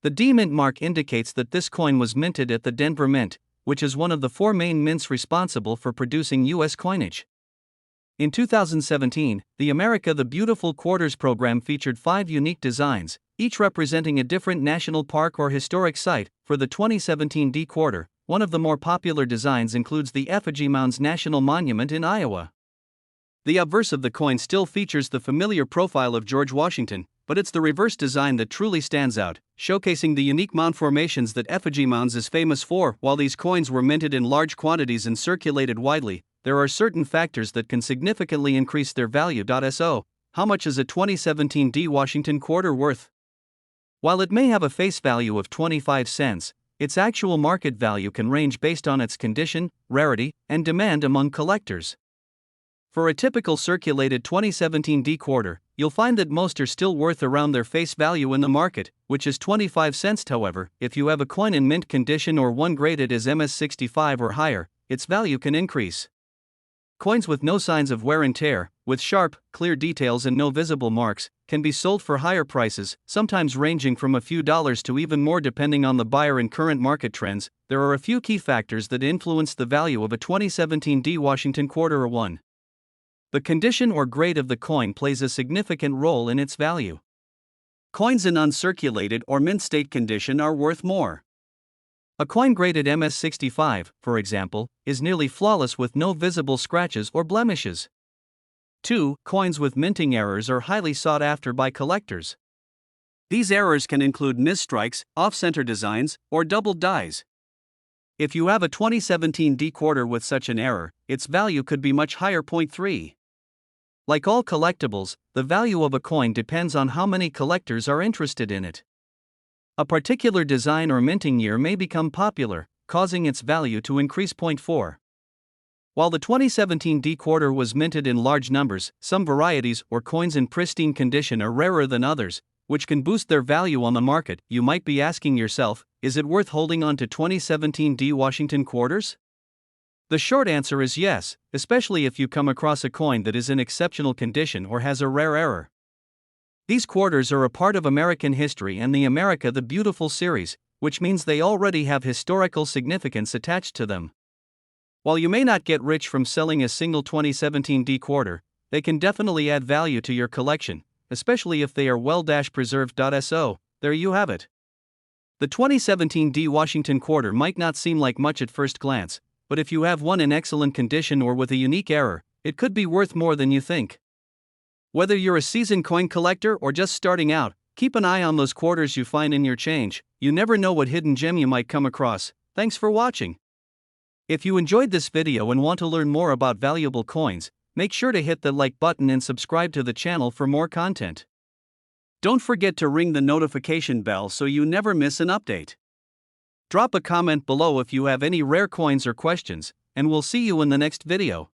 The D Mint mark indicates that this coin was minted at the Denver Mint, which is one of the 4 main mints responsible for producing U.S. coinage. In 2017, the America the Beautiful Quarters program featured 5 unique designs, each representing a different national park or historic site. For the 2017 D Quarter, one of the more popular designs includes the Effigy Mounds National Monument in Iowa. The obverse of the coin still features the familiar profile of George Washington, but it's the reverse design that truly stands out, showcasing the unique mound formations that Effigy Mounds is famous for. While these coins were minted in large quantities and circulated widely, there are certain factors that can significantly increase their value. So, how much is a 2017 D Washington Quarter worth? While it may have a face value of 25 cents, its actual market value can range based on its condition, rarity, and demand among collectors. For a typical circulated 2017 D Quarter, you'll find that most are still worth around their face value in the market, which is 25 cents. However, if you have a coin in mint condition or one graded as MS65 or higher, its value can increase. Coins with no signs of wear and tear, with sharp, clear details and no visible marks, can be sold for higher prices, sometimes ranging from a few dollars to even more depending on the buyer and current market trends. There are a few key factors that influence the value of a 2017 D Washington Quarter. 1. The condition or grade of the coin plays a significant role in its value. Coins in uncirculated or mint state condition are worth more. A coin graded MS65, for example, is nearly flawless with no visible scratches or blemishes. 2. Coins with minting errors are highly sought after by collectors. These errors can include misstrikes, off-center designs, or doubled dies. If you have a 2017 D quarter with such an error, its value could be much higher. 3. Like all collectibles, the value of a coin depends on how many collectors are interested in it. A particular design or minting year may become popular, causing its value to increase. 4. While the 2017 D quarter was minted in large numbers, some varieties or coins in pristine condition are rarer than others, which can boost their value on the market. You might be asking yourself, is it worth holding on to 2017 D Washington quarters? The short answer is yes, especially if you come across a coin that is in exceptional condition or has a rare error. These quarters are a part of American history and the America the Beautiful series, which means they already have historical significance attached to them. While you may not get rich from selling a single 2017 D quarter, they can definitely add value to your collection, especially if they are well-preserved. So, there you have it. The 2017 D Washington Quarter might not seem like much at first glance, but if you have one in excellent condition or with a unique error, it could be worth more than you think. Whether you're a seasoned coin collector or just starting out, keep an eye on those quarters you find in your change. You never know what hidden gem you might come across. Thanks for watching. If you enjoyed this video and want to learn more about valuable coins, make sure to hit the like button and subscribe to the channel for more content. Don't forget to ring the notification bell so you never miss an update. Drop a comment below if you have any rare coins or questions, and we'll see you in the next video.